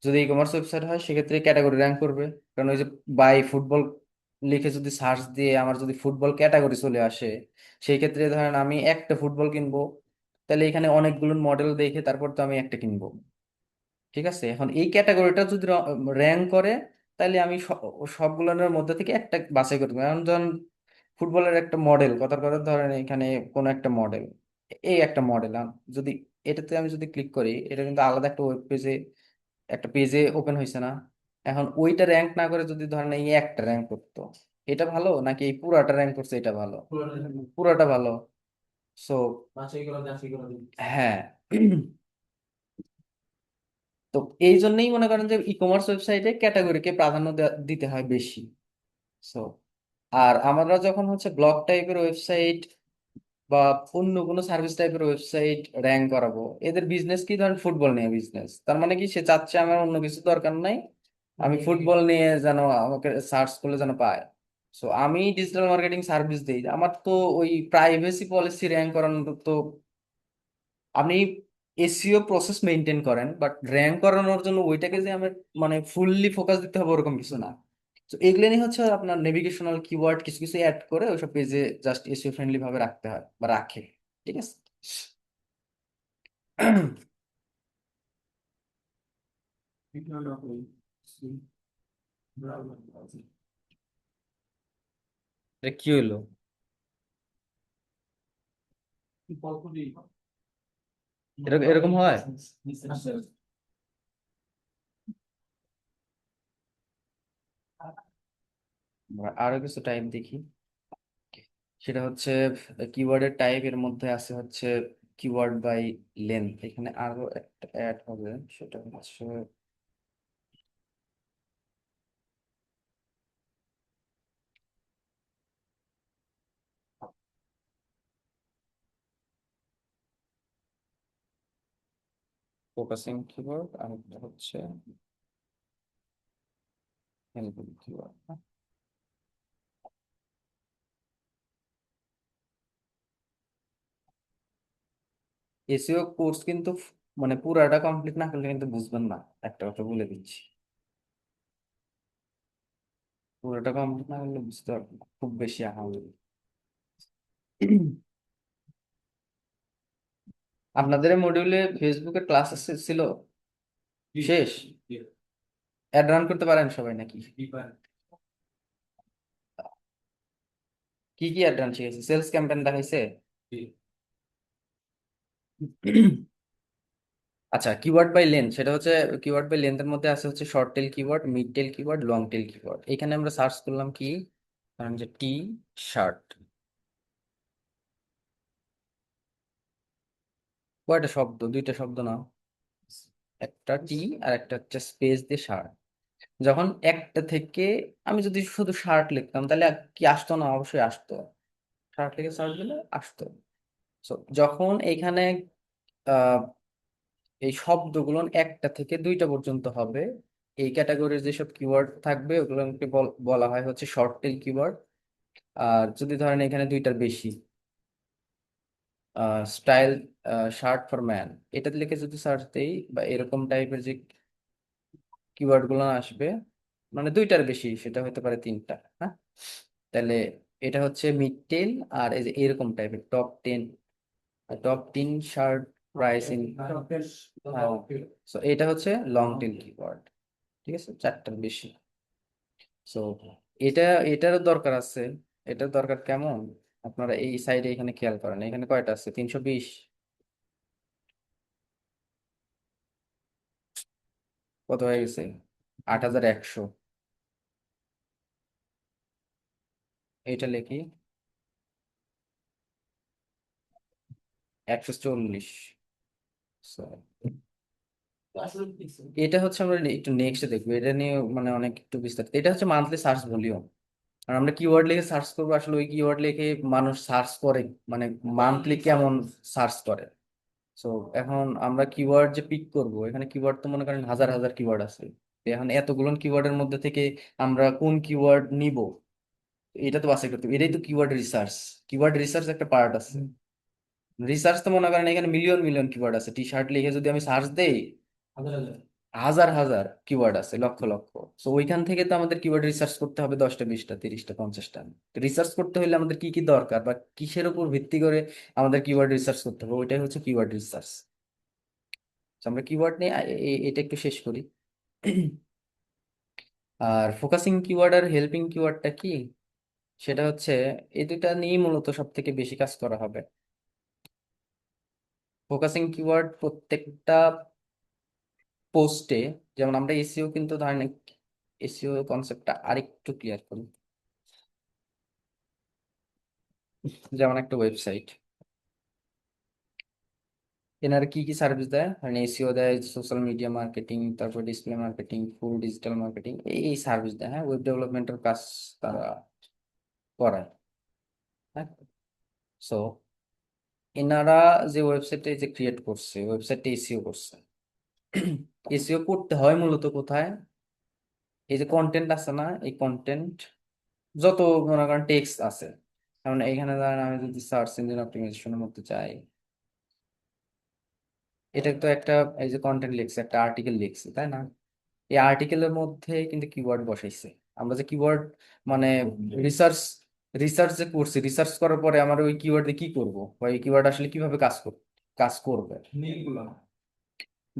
যদি ই কমার্স ওয়েবসাইট হয় সেক্ষেত্রে ক্যাটাগরি র্যাঙ্ক করবে। কারণ ওই যে বাই ফুটবল লিখে যদি সার্চ দিয়ে আমার যদি ফুটবল ক্যাটাগরি চলে আসে, সেই ক্ষেত্রে ধরেন আমি একটা ফুটবল কিনবো, তাহলে এখানে অনেকগুলো মডেল দেখে তারপর তো আমি একটা কিনবো। ঠিক আছে, এখন এই ক্যাটাগরিটা যদি র্যাঙ্ক করে, তাহলে আমি সবগুলোর মধ্যে থেকে একটা বাছাই করতে পারবো। এখন ধরেন ফুটবলের একটা মডেল, কথার কথা ধরেন এখানে কোন একটা মডেল, এই একটা মডেল, যদি এটাতে আমি যদি ক্লিক করি, এটা কিন্তু আলাদা একটা ওয়েব পেজে, একটা পেজে ওপেন হয়েছে না। এখন ওইটা র্যাঙ্ক না করে যদি ধরেন এই একটা র্যাঙ্ক করতো, এটা ভালো নাকি এই পুরাটা র্যাঙ্ক করছে এটা ভালো? পুরাটা ভালো। সো বাছাই করা যাচাই করা দিচ্ছে। হ্যাঁ, তো এই জন্যই মনে করেন যে ই কমার্স ওয়েবসাইটে ক্যাটাগরিকে প্রাধান্য দিতে হয় বেশি। সো আর আমরা যখন হচ্ছে ব্লগ টাইপের ওয়েবসাইট বা অন্য কোনো সার্ভিস টাইপের ওয়েবসাইট র্যাঙ্ক করাবো, এদের বিজনেস কি, ধরেন ফুটবল নিয়ে বিজনেস, তার মানে কি সে চাচ্ছে আমার অন্য কিছু দরকার নাই, আমি ফুটবল নিয়ে যেন আমাকে সার্চ করলে যেন পায়। সো আমি ডিজিটাল মার্কেটিং সার্ভিস দিই, আমার তো ওই প্রাইভেসি পলিসি র্যাঙ্ক করানোর তো, আপনি এসইও প্রসেস মেনটেন করেন, বাট র্যাঙ্ক করানোর জন্য ওইটাকে যে আমার মানে ফুললি ফোকাস দিতে হবে ওরকম কিছু না। তো এগুলো নিয়ে হচ্ছে আপনার নেভিগেশনাল কিওয়ার্ড কিছু কিছু অ্যাড করে ওইসব পেজে জাস্ট এসইও ফ্রেন্ডলি ভাবে রাখতে হয় বা রাখে। ঠিক আছে। বিভিন্ন রকম ব্রাউজার আছে। এটা কি হইলো? গল্প দিই। এরকম এরকম হয়। আসলে আরো কিছু টাইপ দেখি, সেটা হচ্ছে কিওয়ার্ডের টাইপ, এর মধ্যে আছে হচ্ছে কিওয়ার্ড বাই লেন্থ, এখানে আরো একটা অ্যাড হবে, সেটা হচ্ছে ফোকাসিং কিওয়ার্ড আর একটা হচ্ছে হেল্পিং কিওয়ার্ড। এসইও কোর্স কিন্তু মানে পুরাটা কমপ্লিট না করলে কিন্তু বুঝবেন না, একটা কথা বলে দিচ্ছি। পুরোটা কমপ্লিট না করলে বুঝতে পারবেন না, খুব বেশি আহামরি। আপনাদের মডিউলে ফেসবুকের ক্লাস ছিল শেষ? অ্যাড রান করতে পারেন সবাই নাকি? কি কি অ্যাড রান শিখেছে? সেলস ক্যাম্পেইন দেখাইছে? আচ্ছা, কিওয়ার্ড বাই লেন্থ, সেটা হচ্ছে কিওয়ার্ড বাই লেন্থের মধ্যে আছে হচ্ছে শর্ট টেল কিওয়ার্ড, মিড টেল কিওয়ার্ড, লং টেল কিওয়ার্ড। এখানে আমরা সার্চ করলাম কি, ধরেন যে টি শার্ট, কয়টা শব্দ? দুইটা শব্দ না, একটা টি আর একটা হচ্ছে স্পেস দিয়ে শার্ট। যখন একটা থেকে আমি যদি শুধু শার্ট লিখতাম তাহলে কি আসতো না? অবশ্যই আসতো। শার্ট লিখে সার্চ দিলে আসতো। So, যখন এখানে আহ, এই শব্দগুলো একটা থেকে দুইটা পর্যন্ত হবে, এই ক্যাটাগরির যেসব কিওয়ার্ড থাকবে ওগুলোকে বলা হয় হচ্ছে শর্ট টেল কিওয়ার্ড। আর যদি ধরেন এখানে দুইটার বেশি, স্টাইল শার্ট ফর ম্যান, এটা লিখে যদি সার্চ দেই বা এরকম টাইপের যে কিওয়ার্ড গুলো আসবে, মানে দুইটার বেশি, সেটা হতে পারে তিনটা, হ্যাঁ, তাহলে এটা হচ্ছে মিড টেল। আর এই যে এরকম টাইপের top 10 shirt price in, so এটা হচ্ছে লং টেল কিওয়ার্ড। ঠিক আছে, চারটার বেশি। সো এটা, এটারও দরকার আছে। এটার দরকার কেমন, আপনারা এই সাইডে এখানে খেয়াল করেন, এখানে কয়টা আছে? 320। কত হয়ে গেছে? 8100। এটা লিখি 140। এটা হচ্ছে আমরা একটু নেক্সট দেখবো, এটা নিয়ে মানে অনেক একটু বিস্তারিত। এটা হচ্ছে মান্থলি সার্চ ভলিউম। আর আমরা কিওয়ার্ড লিখে সার্চ করবো, আসলে ওই কিওয়ার্ড লিখে মানুষ সার্চ করে মানে মান্থলি কেমন সার্চ করে। সো এখন আমরা কিওয়ার্ড যে পিক করব, এখানে কিওয়ার্ড তো মনে করেন হাজার হাজার কিওয়ার্ড আছে। তো এখন এতগুলো কিওয়ার্ডের মধ্যে থেকে আমরা কোন কিওয়ার্ড নিব, এটা তো বাছাই করতে হবে। এটাই তো কিওয়ার্ড রিসার্চ। কিওয়ার্ড রিসার্চ একটা পার্ট আছে। রিসার্চ তো মনে করেন এখানে মিলিয়ন মিলিয়ন কিওয়ার্ড আছে, টি শার্ট লিখে যদি আমি সার্চ দেই, হাজার হাজার কিওয়ার্ড আছে, লক্ষ লক্ষ। তো ওইখান থেকে তো আমাদের কিওয়ার্ড রিসার্চ করতে হবে 10টা 20টা 30টা 50টা। রিসার্চ করতে হলে আমাদের কি কি দরকার বা কিসের উপর ভিত্তি করে আমাদের কিওয়ার্ড রিসার্চ করতে হবে, ওইটাই হচ্ছে কিওয়ার্ড রিসার্চ। আমরা কিওয়ার্ড নিয়ে এটা একটু শেষ করি। আর ফোকাসিং কিওয়ার্ড আর হেল্পিং কিওয়ার্ডটা কি, সেটা হচ্ছে এই দুটা নিয়ে মূলত সব থেকে বেশি কাজ করা হবে। ফোকাসিং কিওয়ার্ড প্রত্যেকটা পোস্টে, যেমন আমরা এসইও কিন্তু ধরেন, এসইও কনসেপ্টটা আরেকটু ক্লিয়ার করি। যেমন একটা ওয়েবসাইট, এনারা কি কি সার্ভিস দেয়, মানে এসইও দেয়, সোশ্যাল মিডিয়া মার্কেটিং, তারপর display marketing, full digital marketing, এই সার্ভিস দেয়, হ্যাঁ, ওয়েব ডেভেলপমেন্টের কাজ তারা করায়। হ্যাঁ, সো এনারা যে ওয়েবসাইটে যে ক্রিয়েট করছে, ওয়েবসাইটটা এসইও করছে। এসইও করতে হয় মূলত কোথায়, এই যে কন্টেন্ট আছে না, এই কন্টেন্ট যত মনে করেন টেক্সট আছে, কারণ এখানে ধরেন আমি যদি সার্চ ইঞ্জিন অপটিমাইজেশনের মধ্যে চাই, এটা তো একটা, এই যে কন্টেন্ট লিখছে, একটা আর্টিকেল লিখছে, তাই না? এই আর্টিকেলের মধ্যে কিন্তু কিওয়ার্ড বসাইছে। আমরা যে কিওয়ার্ড মানে রিসার্চ রিসার্চ যে করছি, রিসার্চ করার পরে আমার ওই কিওয়ার্ড দিয়ে কি করব, বা এই কিওয়ার্ড আসলে কিভাবে কাজ করবে,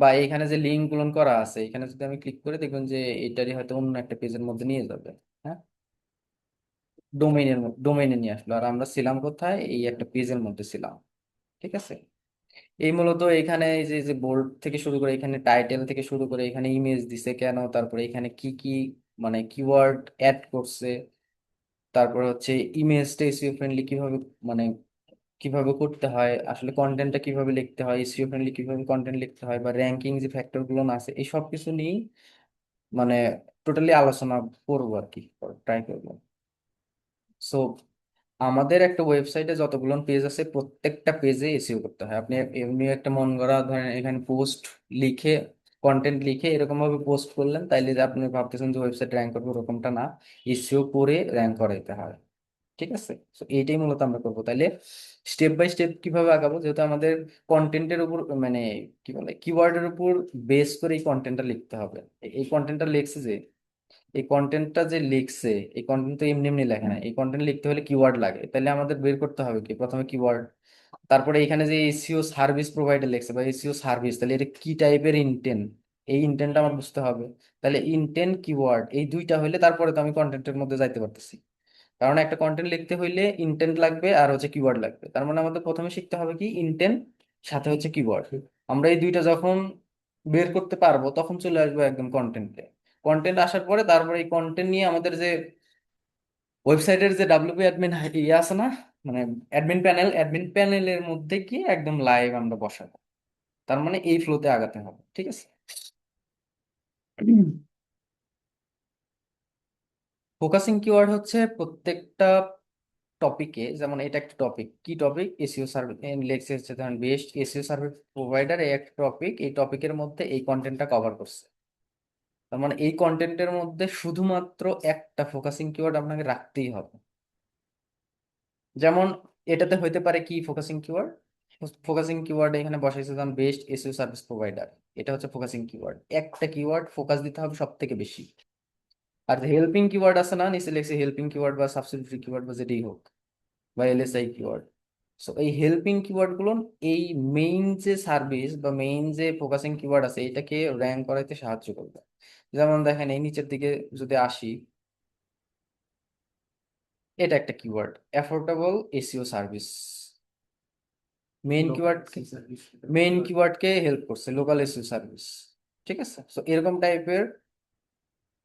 বা এখানে যে লিঙ্ক গুলো করা আছে, এখানে যদি আমি ক্লিক করে দেখবেন যে এটারই হয়তো অন্য একটা পেজের মধ্যে নিয়ে যাবে। হ্যাঁ, ডোমেইনে নিয়ে আসলো, আর আমরা ছিলাম কোথায়, এই একটা পেজের মধ্যে ছিলাম। ঠিক আছে, এই মূলত এখানে এই যে যে বোল্ড থেকে শুরু করে, এখানে টাইটেল থেকে শুরু করে, এখানে ইমেজ দিছে কেন, তারপরে এখানে কি কি মানে কিওয়ার্ড অ্যাড করছে, তারপর হচ্ছে ইমেজটা এসইও ফ্রেন্ডলি কিভাবে মানে কিভাবে করতে হয়, আসলে কন্টেন্টটা কিভাবে লিখতে হয়, এসইও ফ্রেন্ডলি কিভাবে কন্টেন্ট লিখতে হয়, বা র্যাঙ্কিং যে ফ্যাক্টর গুলো আছে, এই সব কিছু নিয়ে মানে টোটালি আলোচনা করবো আর কি, ট্রাই করবো। সো আমাদের একটা ওয়েবসাইটে যতগুলো পেজ আছে প্রত্যেকটা পেজে এসইও করতে হয়। আপনি এমনি একটা মন গড়া ধরেন এখানে পোস্ট লিখে, কন্টেন্ট লিখে এরকম ভাবে পোস্ট করলেন, তাইলে যে আপনি ভাবতেছেন যে ওয়েবসাইট র্যাঙ্ক করবে, ওরকমটা না। এসইও করে র্যাঙ্ক করাইতে হয়। ঠিক আছে, তো এইটাই মূলত আমরা করবো। তাইলে স্টেপ বাই স্টেপ কিভাবে আগাবো, যেহেতু আমাদের কন্টেন্টের উপর মানে কি বলে কিওয়ার্ডের উপর বেস করে এই কন্টেন্টটা লিখতে হবে। এই কন্টেন্টটা লিখছে যে, এই কন্টেন্টটা যে লিখছে, এই কন্টেন্ট তো এমনি এমনি লেখে না, এই কন্টেন্ট লিখতে হলে কিওয়ার্ড লাগে। তাহলে আমাদের বের করতে হবে কি, প্রথমে কিওয়ার্ড, তারপরে এখানে যে এসইও সার্ভিস প্রোভাইডার লিখছে বা এসইও সার্ভিস, তাহলে এটা কি টাইপের ইন্টেন্ট, এই ইন্টেন্টটা আমার বুঝতে হবে। তাহলে ইন্টেন্ট কিওয়ার্ড এই দুইটা হইলে তারপরে তো আমি কন্টেন্টের মধ্যে যাইতে পারতেছি। কারণ একটা কন্টেন্ট লিখতে হইলে ইন্টেন্ট লাগবে আর হচ্ছে কিওয়ার্ড লাগবে। তার মানে আমাদের প্রথমে শিখতে হবে কি, ইন্টেন্ট সাথে হচ্ছে কিওয়ার্ড। আমরা এই দুইটা যখন বের করতে পারবো তখন চলে আসবো একদম কন্টেন্টে। কন্টেন্ট আসার পরে তারপরে এই কন্টেন্ট নিয়ে আমাদের যে ওয়েবসাইটের যে ডাব্লিউপি অ্যাডমিন ইয়ে আছে না, মানে অ্যাডমিন প্যানেলের মধ্যে গিয়ে একদম লাইভ আমরা বসাবো। তার মানে এই ফ্লোতে আগাতে হবে। ঠিক আছে। ফোকাসিং কিওয়ার্ড হচ্ছে প্রত্যেকটা টপিকে, যেমন এটা একটা টপিক, কি টপিক, এসইও সার্ভিস লেখছে হচ্ছে ধরেন বেস্ট এসইও সার্ভিস প্রোভাইডার, এই একটা টপিক, এই টপিকের মধ্যে এই কন্টেন্টটা কভার করছে। তার মানে এই কন্টেন্টের মধ্যে শুধুমাত্র একটা ফোকাসিং কিওয়ার্ড আপনাকে রাখতেই হবে। যেমন এটাতে হইতে পারে কি ফোকাসিং কিওয়ার্ড, ফোকাসিং কিওয়ার্ড এখানে বসাইছে যেমন বেস্ট এসইও সার্ভিস প্রোভাইডার, এটা হচ্ছে ফোকাসিং কিওয়ার্ড। একটা কিওয়ার্ড ফোকাস দিতে হবে সব থেকে বেশি। আর হেল্পিং কিওয়ার্ড আছে না, নিচে লেখছে হেল্পিং কিওয়ার্ড বা সাবসিডিয়ারি কিওয়ার্ড বা যেটাই হোক, বা এলএসআই কিওয়ার্ড। সো এই হেল্পিং কিওয়ার্ড গুলো এই মেইন যে সার্ভিস বা মেইন যে ফোকাসিং কিওয়ার্ড আছে এটাকে র্যাঙ্ক করাইতে সাহায্য করবে। যেমন দেখেন এই নিচের দিকে যদি আসি, এটা একটা keyword, affordable SEO service. Main local keyword, service. Main কিওয়ার্ডকে হেল্প করছে লোকাল এসইও সার্ভিস। ঠিক আছে, তো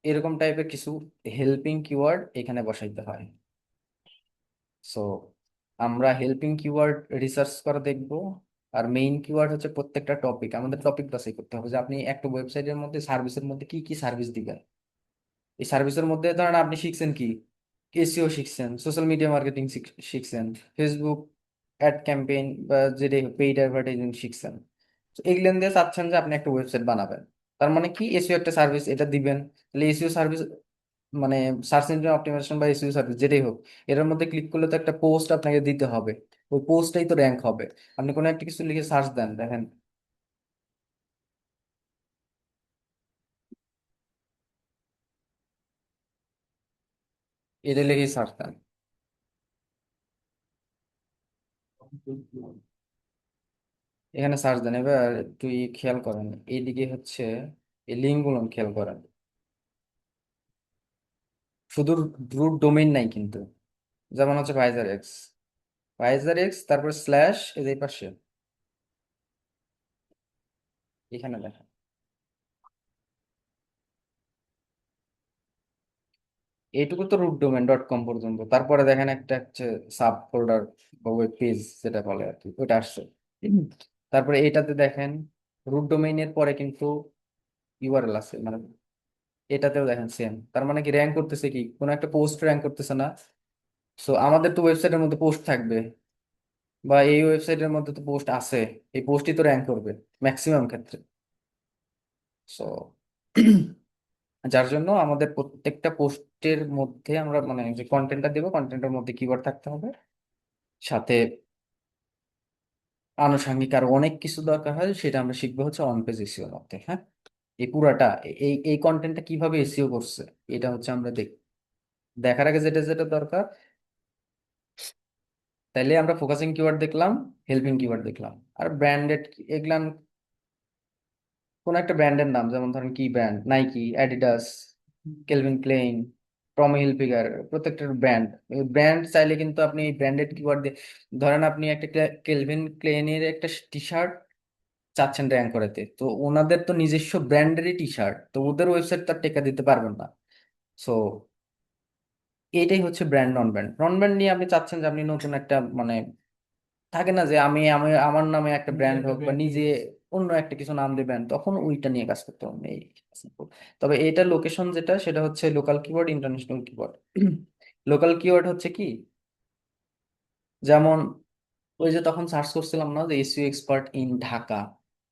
এরকম টাইপের কিছু হেল্পিং কিওয়ার্ড এখানে বসাইতে হয়। সো আমরা হেল্পিং কিওয়ার্ড রিসার্চ করে দেখব। আর মেইন কিওয়ার্ড হচ্ছে প্রত্যেকটা টপিক, আমাদের টপিক বাছাই করতে হবে যে আপনি একটা ওয়েবসাইটের মধ্যে সার্ভিসের মধ্যে কি কি সার্ভিস দিবেন। এই সার্ভিসের মধ্যে ধরেন আপনি শিখছেন কি, এসইও শিখছেন, সোশ্যাল মিডিয়া মার্কেটিং শিখছেন, ফেসবুক অ্যাড ক্যাম্পেইন বা যেটা পেইড অ্যাডভার্টাইজিং শিখছেন। তো এগুলো দিয়ে চাচ্ছেন যে আপনি একটা ওয়েবসাইট বানাবেন। তার মানে কি, এসইও একটা সার্ভিস, এটা দিবেন। তাহলে এসইও সার্ভিস মানে সার্চ ইঞ্জিন অপটিমাইজেশন বা এসইও সার্ভিস যেটাই হোক, এটার মধ্যে ক্লিক করলে তো একটা পোস্ট আপনাকে দিতে হবে। ওই পোস্টটাই তো র্যাঙ্ক হবে। আপনি কোনো একটা কিছু লিখে সার্চ দেন, দেখেন এটা লিখে সার্চ দেন, এখানে সার্চ দেন। এবার একটু খেয়াল করেন এইদিকে হচ্ছে এই লিঙ্ক গুলো খেয়াল করেন, শুধু রুট ডোমেইন নাই কিন্তু। যেমন হচ্ছে ভাইজার এক্স, ভাইজার এক্স তারপর স্ল্যাশ এই পাশে এখানে দেখেন, এইটুকু তো রুট ডোমেন ডট কম পর্যন্ত। তারপরে দেখেন একটা হচ্ছে সাব ফোল্ডার বা ওয়েব পেজ যেটা বলে আর কি, ওটা আসছে। হুম। তারপরে এটাতে দেখেন রুট ডোমেইনের পরে কিন্তু ইউআরএল আছে, মানে এটাতেও দেখেন সেম। তার মানে কি র্যাঙ্ক করতেছে কি, কোনো একটা পোস্ট র্যাঙ্ক করতেছে না। সো আমাদের তো ওয়েবসাইটের মধ্যে পোস্ট থাকবে, বা এই ওয়েবসাইটের মধ্যে তো পোস্ট আছে, এই পোস্টই তো র্যাঙ্ক করবে ম্যাক্সিমাম ক্ষেত্রে। সো যার জন্য আমাদের প্রত্যেকটা পোস্টের মধ্যে আমরা মানে যে কন্টেন্টটা দেবো, কন্টেন্টের মধ্যে কিওয়ার্ড থাকতে হবে, সাথে আনুষঙ্গিক আরো অনেক কিছু দরকার হয়, সেটা আমরা শিখবো হচ্ছে অন পেজ এসইওর মধ্যে। হ্যাঁ, এই পুরাটা এই কন্টেন্টটা কিভাবে এসইও করছে এটা হচ্ছে আমরা দেখার আগে যেটা যেটা দরকার। তাইলে আমরা ফোকাসিং কিওয়ার্ড দেখলাম, হেল্পিং কিওয়ার্ড দেখলাম, আর ব্র্যান্ডেড এগুলান কোন একটা ব্র্যান্ডের নাম, যেমন ধরেন কি brand, Nike, Adidas, Calvin Klein, টমি হিলফিগার, প্রত্যেকটার ব্র্যান্ড। ব্র্যান্ড চাইলে কিন্তু আপনি ব্র্যান্ডেড কিওয়ার্ড দিয়ে, ধরেন আপনি একটা কেলভিন ক্লেইনের একটা টি শার্ট চাচ্ছেন র্যাঙ্ক করাতে, তো ওনাদের তো নিজস্ব ব্র্যান্ডেরই টি শার্ট, তো ওদের ওয়েবসাইট তার টেকা দিতে পারবেন না। সো এটাই হচ্ছে ব্র্যান্ড নন ব্র্যান্ড। নন ব্র্যান্ড নিয়ে আপনি চাচ্ছেন যে আপনি নতুন একটা মানে থাকে না যে আমি আমি আমার নামে একটা নিজে ব্র্যান্ড একটা হোক বা ব্র্যান্ড নিজে নিয়ে অন্য একটা কিছু নাম দিবেন, তখন ওইটা নিয়ে কাজ করতে হবে এই simple। তবে এটা লোকেশন যেটা সেটা হচ্ছে local keyword, international keyword. Local keyword হচ্ছে কি, যেমন ওই যে তখন সার্চ করছিলাম না যে SEO expert in Dhaka,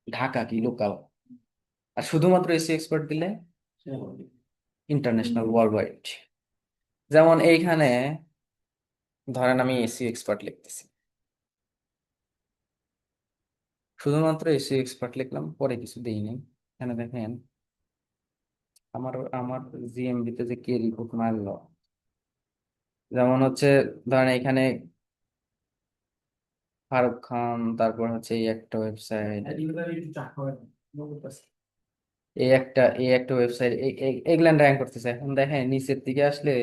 Dhaka কি লোকাল, আর শুধুমাত্র এসইও এক্সপার্ট দিলে ইন্টারন্যাশনাল ওয়ার্ল্ড ওয়াইড। যেমন এইখানে ধরেন আমি এসইও এক্সপার্ট লিখতেছি, শুধুমাত্র এসইও এক্সপার্ট লিখলাম, পরে কিছু দেইনি। এখানে দেখেন আমার আমার জিএমবি তে যে কে রিপোর্ট মারলো, যেমন হচ্ছে ধরেন এখানে ফারুক খান, তারপর হচ্ছে এই একটা ওয়েবসাইট, এই একটা ওয়েবসাইট, এগুলান র্যাঙ্ক করতেছে। এখন দেখেন নিচের দিকে আসলে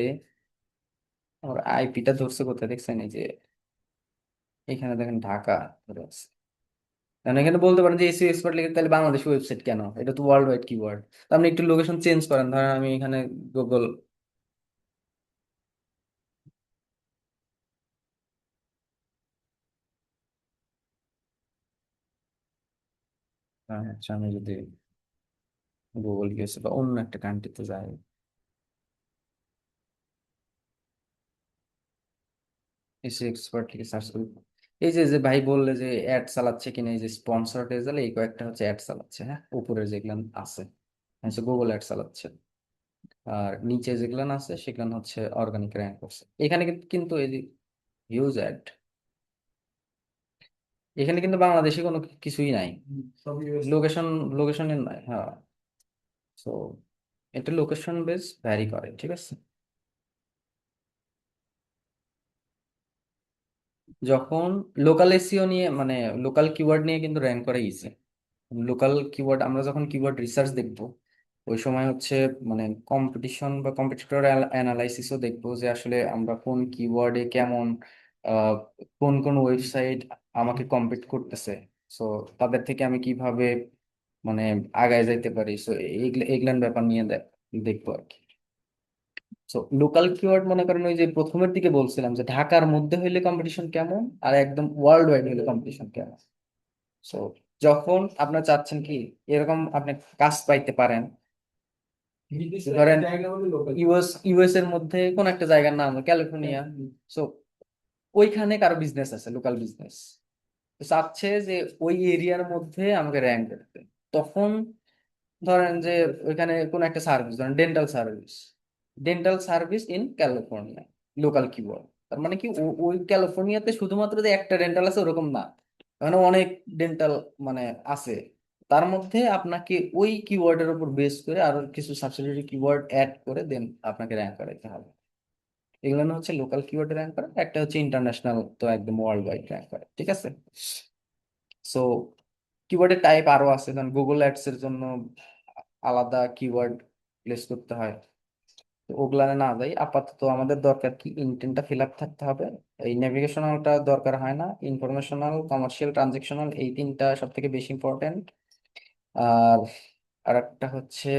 আমার আইপিটা ধরছে কোথায় দেখছেন, এই যে এখানে দেখেন ঢাকা ধরে আছে। কারণ এখানে বলতে পারেন যে এসইও এক্সপার্ট লিখে তাহলে বাংলাদেশ ওয়েবসাইট কেন, এটা তো ওয়ার্ল্ড ওয়াইড কিওয়ার্ড। আপনি একটু লোকেশন চেঞ্জ করেন, ধরেন আমি এখানে গুগল, আচ্ছা আমি যদি গুগল গেছে বা অন্য একটা কান্ট্রিতে যাই, এসইও এক্সপার্ট লিখে সার্চ করি, এই যে যে ভাই বললে যে অ্যাড চালাচ্ছে কিনা, এই যে স্পন্সর রেজাল্ট এই কয়েকটা হচ্ছে অ্যাড চালাচ্ছে, হ্যাঁ উপরে যেগুলো আছে হচ্ছে গুগল অ্যাড চালাচ্ছে, আর নিচে যেগুলো আছে সেগুলো হচ্ছে অর্গানিক র্যাঙ্ক করছে। এখানে কিন্তু এই যে হিউজ অ্যাড, এখানে কিন্তু বাংলাদেশে কোনো কিছুই নাই, সব ইউএস। লোকেশন, লোকেশনের নাই, হ্যাঁ। তো এটা লোকেশন বেস ভ্যারি করে, ঠিক আছে। যখন লোকাল এসইও নিয়ে মানে লোকাল কিওয়ার্ড নিয়ে কিন্তু র্যাঙ্ক করা ইজি। লোকাল কিওয়ার্ড আমরা যখন কিওয়ার্ড রিসার্চ দেখব, ওই সময় হচ্ছে মানে কম্পিটিশন বা কম্পিটিটর অ্যানালাইসিসও দেখবো যে আসলে আমরা কোন কিওয়ার্ডে কেমন, আহ, কোন কোন ওয়েবসাইট আমাকে কম্পিট করতেছে, সো তাদের থেকে আমি কিভাবে মানে আগায় যাইতে পারি, সো এগুলান ব্যাপার নিয়ে দেখবো আর কি। সো লোকাল কিওয়ার্ড মনে করেন ওই যে প্রথমের দিকে বলছিলাম যে ঢাকার মধ্যে হইলে কম্পিটিশন কেমন, আর একদম ওয়ার্ল্ড ওয়াইড হইলে কম্পিটিশন কেমন। সো যখন আপনার চাচ্ছেন কি এরকম আপনি কাজ পাইতে পারেন, নির্দিষ্ট একটা ধরেন জায়গা হলে লোকাল। ইউএস এর মধ্যে কোন একটা জায়গার নাম হলো ক্যালিফোর্নিয়া, সো ওইখানে কারো বিজনেস আছে, লোকাল বিজনেস, চাচ্ছে যে ওই এরিয়ার মধ্যে আমাকে র্যাঙ্ক করতে। তখন ধরেন যে ওইখানে কোন একটা সার্ভিস, ধরেন dental service, dental service in California, local keyword. তার মানে কি ওই ক্যালিফোর্নিয়াতে শুধুমাত্র যে একটা ডেন্টাল আছে ওরকম না, মানে অনেক ডেন্টাল মানে আছে। তার মধ্যে আপনাকে ওই কিওয়ার্ডের উপর বেস করে আরো কিছু সাবসিডিয়ারি কিওয়ার্ড অ্যাড করে দেন আপনাকে র্যাঙ্ক করাইতে হবে। এগুলো না হচ্ছে লোকাল কিওয়ার্ড র্যাঙ্ক করা, একটা হচ্ছে ইন্টারন্যাশনাল, তো একদম ওয়ার্ল্ড ওয়াইড র্যাঙ্ক করে, ঠিক আছে। সো কিওয়ার্ডের টাইপ আরো আছে, যেমন গুগল অ্যাডস এর জন্য আলাদা কিওয়ার্ড প্লেস করতে হয়। তো ওগুলা না যাই, আপাতত আমাদের দরকার কি ইন্টেন্টটা ফিল আপ থাকতে হবে। এই নেভিগেশনালটা দরকার হয় না, ইনফরমেশনাল, কমার্শিয়াল, ট্রানজেকশনাল, এই তিনটা সব থেকে বেশি ইম্পর্টেন্ট। আর আর একটা হচ্ছে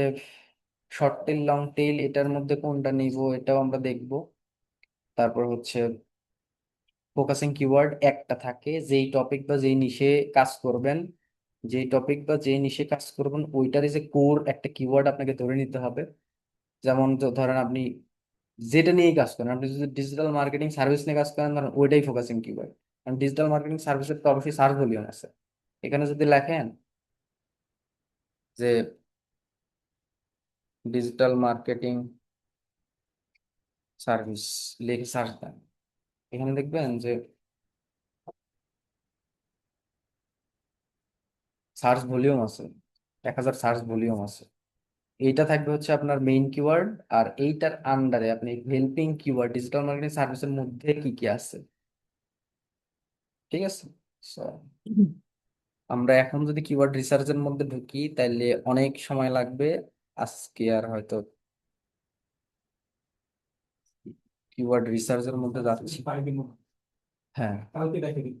শর্ট টেল, লং টেল, এটার মধ্যে কোনটা নিব এটাও আমরা দেখব। তারপর হচ্ছে ফোকাসিং কিওয়ার্ড একটা থাকে, যেই টপিক বা যেই নিশে কাজ করবেন, যেই টপিক বা যেই নিশে কাজ করবেন ওইটারই যে কোর একটা কিওয়ার্ড আপনাকে ধরে নিতে হবে। যেমন ধরেন আপনি যেটা নিয়ে কাজ করেন, আপনি যদি ডিজিটাল মার্কেটিং সার্ভিস নিয়ে কাজ করেন ধরেন ওইটাই ফোকাসিং কিওয়ার্ড, কারণ ডিজিটাল মার্কেটিং সার্ভিসের তো অবশ্যই সার্চ ভলিউম আছে। এখানে যদি লেখেন যে ডিজিটাল মার্কেটিং সার্ভিস লিখে সার্চ দেন, এখানে দেখবেন যে সার্চ ভলিউম আছে, 1000 সার্চ ভলিউম আছে। এইটা থাকবে হচ্ছে আপনার মেইন কিওয়ার্ড, আর এইটার আন্ডারে আপনি হেল্পিং কিওয়ার্ড ডিজিটাল মার্কেটিং সার্ভিসের মধ্যে কি কি আছে, ঠিক আছে। So, আমরা এখন যদি কিওয়ার্ড রিসার্চের মধ্যে ঢুকি তাহলে অনেক সময় লাগবে। আজকে আর হয়তো কিওয়ার্ড রিসার্চের মধ্যে যাচ্ছি। পাইবেন না। হ্যাঁ, কালকে দেখে দিন।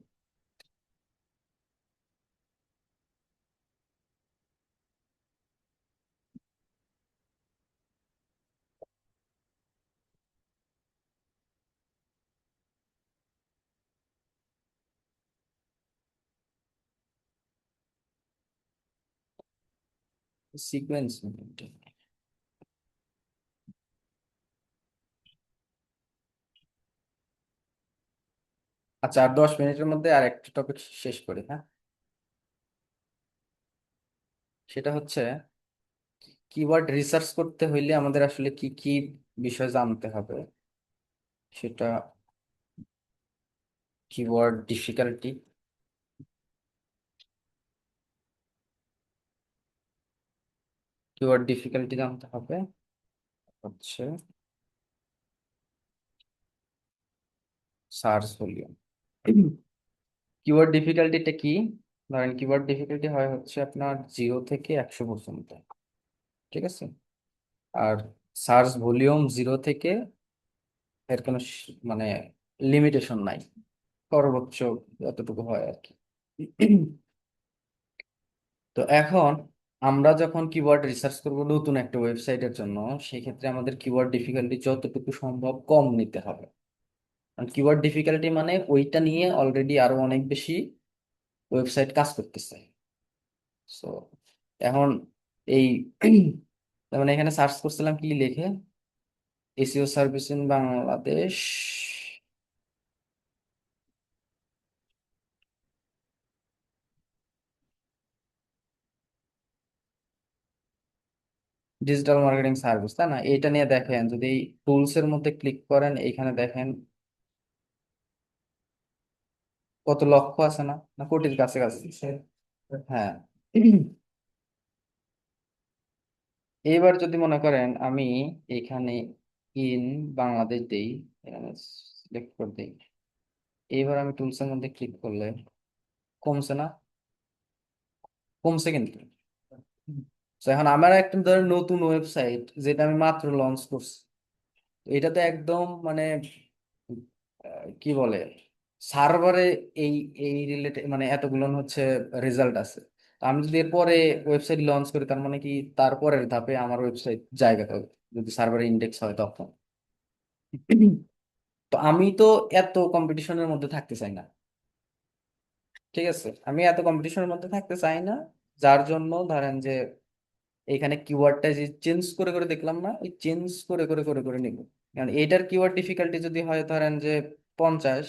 সিকোয়েন্স, আচ্ছা, আর 10 মিনিটের মধ্যে আর একটা টপিক শেষ করি, হ্যাঁ। সেটা হচ্ছে কিওয়ার্ড রিসার্চ করতে হইলে আমাদের আসলে কি কি বিষয় জানতে হবে, সেটা কিওয়ার্ড ডিফিকাল্টি, কিওয়ার্ড ডিফিকাল্টি জানতে হবে হচ্ছে সার্চ ভলিউম। কিওয়ার্ড ডিফিকাল্টিটা কি? ধরেন কিওয়ার্ড ডিফিকাল্টি হয় হচ্ছে আপনার 0 থেকে 100 পর্যন্ত, ঠিক আছে। আর সার্চ ভলিউম 0 থেকে, এর কোনো মানে লিমিটেশন নাই, সর্বোচ্চ যতটুকু হয় আর কি। তো এখন আমরা যখন কিওয়ার্ড রিসার্চ করব নতুন একটা ওয়েবসাইটের জন্য, সেক্ষেত্রে আমাদের কিওয়ার্ড ডিফিকাল্টি যতটুকু সম্ভব কম নিতে হবে। কারণ কিওয়ার্ড ডিফিকাল্টি মানে ওইটা নিয়ে অলরেডি আরো অনেক বেশি ওয়েবসাইট কাজ করতেছে। সো এখন এই মানে এখানে সার্চ করছিলাম কি লিখে, SEO service in Bangladesh, digital marketing service, তাই না? এটা নিয়ে দেখেন, যদি টুলস এর মধ্যে ক্লিক করেন, এখানে দেখেন কত লক্ষ আছে না, না কোটির কাছাকাছি। হ্যাঁ। এইবার যদি মনে করেন আমি এখানে ইন বাংলাদেশ দেই, এখানে সিলেক্ট করে দিই, এইবার আমি টুলস এর মধ্যে ক্লিক করলে কমছে না? কমছে কিন্তু। তো এখন আমার একটা ধরেন নতুন ওয়েবসাইট যেটা আমি মাত্র লঞ্চ করছি, এটা তো একদম মানে কি বলে, সার্ভারে এই এই রিলেটেড মানে এতগুলো হচ্ছে রেজাল্ট আছে। তো আমি যদি এরপরে ওয়েবসাইট লঞ্চ করি, তার মানে কি তারপরের ধাপে আমার ওয়েবসাইট জায়গা পাবে যদি সার্ভারে ইন্ডেক্স হয় তখন। তো আমি তো এত কম্পিটিশনের মধ্যে থাকতে চাই না, ঠিক আছে, আমি এত কম্পিটিশনের মধ্যে থাকতে চাই না। যার জন্য ধরেন যে এখানে কিওয়ার্ডটা যে চেঞ্জ করে করে দেখলাম না, ওই চেঞ্জ করে করে করে করে নিব। কারণ এটার কিওয়ার্ড ডিফিকাল্টি যদি হয় ধরেন যে 50,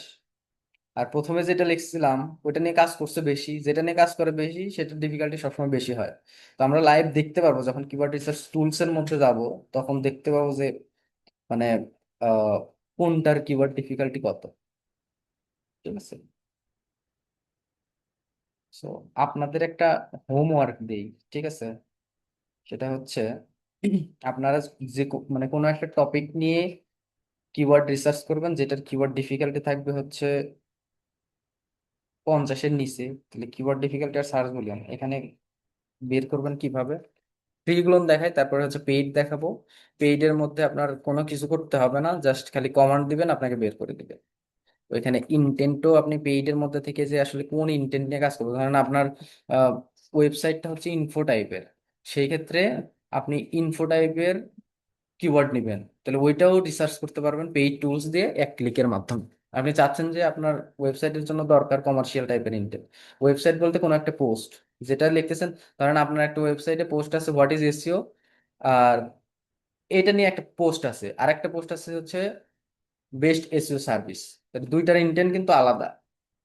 আর প্রথমে যেটা লিখছিলাম ওটা নিয়ে কাজ করছে বেশি, যেটা নিয়ে কাজ করে বেশি সেটার ডিফিকাল্টি সবসময় বেশি হয়। তো আমরা লাইভ দেখতে পারবো যখন কিওয়ার্ড রিসার্চ টুলস এর মধ্যে যাব, তখন দেখতে পাবো যে মানে আহ কোনটার কিওয়ার্ড ডিফিকাল্টি কত, ঠিক আছে। সো আপনাদের একটা হোমওয়ার্ক দেই, ঠিক আছে। সেটা হচ্ছে আপনারা যে মানে কোনো একটা টপিক নিয়ে কিওয়ার্ড রিসার্চ করবেন, যেটার কিওয়ার্ড ডিফিকাল্টি থাকবে হচ্ছে 50-এর নিচে। তাহলে কিওয়ার্ড ডিফিকাল্টি আর সার্চ ভলিউম এখানে বের করবেন কিভাবে? ফ্রিগুলো দেখাই, তারপরে হচ্ছে পেইড দেখাবো। পেইডের মধ্যে আপনার কোনো কিছু করতে হবে না, জাস্ট খালি কমান্ড দিবেন, আপনাকে বের করে দিবে। ওইখানে ইন্টেন্টও আপনি পেইডের মধ্যে থেকে যে আসলে কোন ইন্টেন্ট নিয়ে কাজ করবেন, ধরেন আপনার ওয়েবসাইটটা হচ্ছে ইনফো টাইপের, সেই ক্ষেত্রে আপনি ইনফো টাইপের কিওয়ার্ড নেবেন, তাহলে ওইটাও রিসার্চ করতে পারবেন পেইড টুলস দিয়ে 1 ক্লিকের মাধ্যমে। আপনি চাচ্ছেন যে আপনার ওয়েবসাইটের জন্য দরকার কমার্শিয়াল টাইপের ইন্টেন্ট, ওয়েবসাইট বলতে কোনো একটা পোস্ট যেটা লিখতেছেন, ধরেন আপনার একটা ওয়েবসাইটে পোস্ট আছে হোয়াট ইজ এসইও, আর এটা নিয়ে একটা পোস্ট আছে, আর একটা পোস্ট আছে হচ্ছে বেস্ট এসইও সার্ভিস, দুইটার ইন্টেন্ট কিন্তু আলাদা।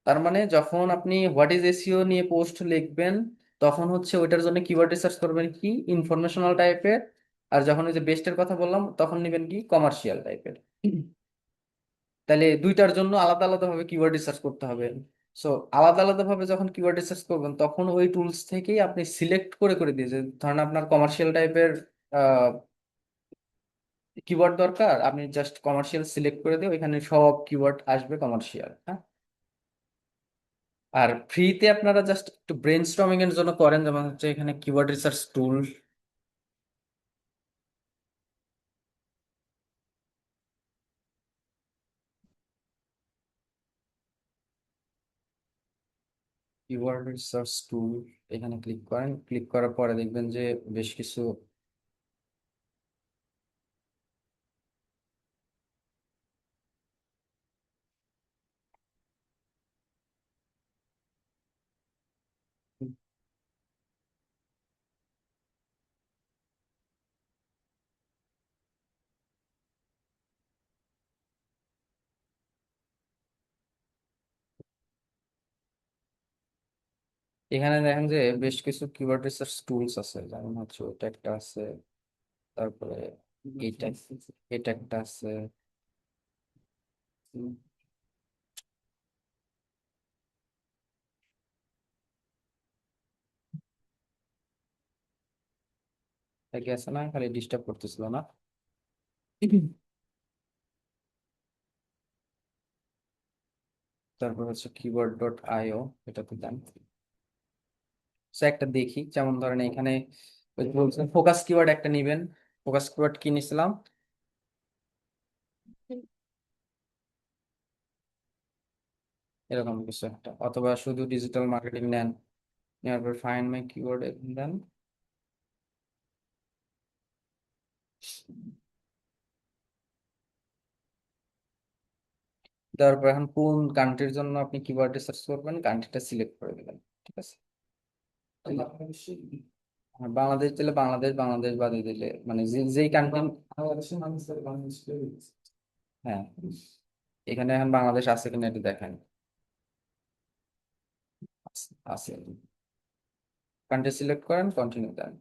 তার মানে যখন আপনি হোয়াট ইজ এসইও নিয়ে পোস্ট লিখবেন, তখন হচ্ছে ওইটার জন্য কিওয়ার্ড রিসার্চ করবেন কি ইনফরমেশনাল টাইপের, আর যখন ওই যে বেস্টের কথা বললাম তখন নেবেন কি কমার্শিয়াল টাইপের। তাহলে দুইটার জন্য আলাদা আলাদা ভাবে কিওয়ার্ড রিসার্চ করতে হবে। সো আলাদা আলাদা ভাবে যখন কিওয়ার্ড রিসার্চ করবেন, তখন ওই টুলস থেকেই আপনি সিলেক্ট করে করে দিয়ে যে ধরেন আপনার কমার্শিয়াল টাইপের কিওয়ার্ড দরকার, আপনি জাস্ট কমার্শিয়াল সিলেক্ট করে দিয়ে ওইখানে সব কিওয়ার্ড আসবে কমার্শিয়াল, হ্যাঁ। আর ফ্রিতে আপনারা জাস্ট একটু ব্রেনস্টর্মিং এর জন্য করেন, যেমন হচ্ছে এখানে কিওয়ার্ড রিসার্চ টুল, কিওয়ার্ড রিসার্চ টুল, এখানে ক্লিক করেন, ক্লিক করার পরে দেখবেন যে বেশ কিছু এখানে দেখেন যে বেশ কিছু কিওয়ার্ড রিসার্চ টুলস আছে, যেমন হচ্ছে ওইটা একটা আছে, তারপরে এইটা এটা একটা আছে। এটা কি আছে না, খালি ডিস্টার্ব করতেছিল না। তারপর হচ্ছে কিওয়ার্ড ডট আইও, এটাতে দেন। সো একটা দেখি, যেমন ধরেন এখানে বলছেন ফোকাস কিওয়ার্ড একটা নিবেন। ফোকাস কিওয়ার্ড কি নিছিলাম, এরকম কিছু একটা, অথবা শুধু ডিজিটাল মার্কেটিং নেন, নেওয়ার পর ফাইন্ড মাই কিওয়ার্ড দেন। তারপর এখন কোন কান্ট্রির জন্য আপনি কিওয়ার্ড রিসার্চ করবেন, কান্ট্রিটা সিলেক্ট করে দেবেন। ঠিক আছে। আর বাংলাদেশ দিলে বাংলাদেশ, বাংলাদেশ বাদে দিলে মানে যেই কান্ট্রি। বাংলাদেশের মানুষ বাংলাদেশ। হ্যাঁ, এখানে এখন বাংলাদেশ আছে কিনা এটা দেখেন। আছে। কান্ট্রি সিলেক্ট করেন, কন্টিনিউ দেন।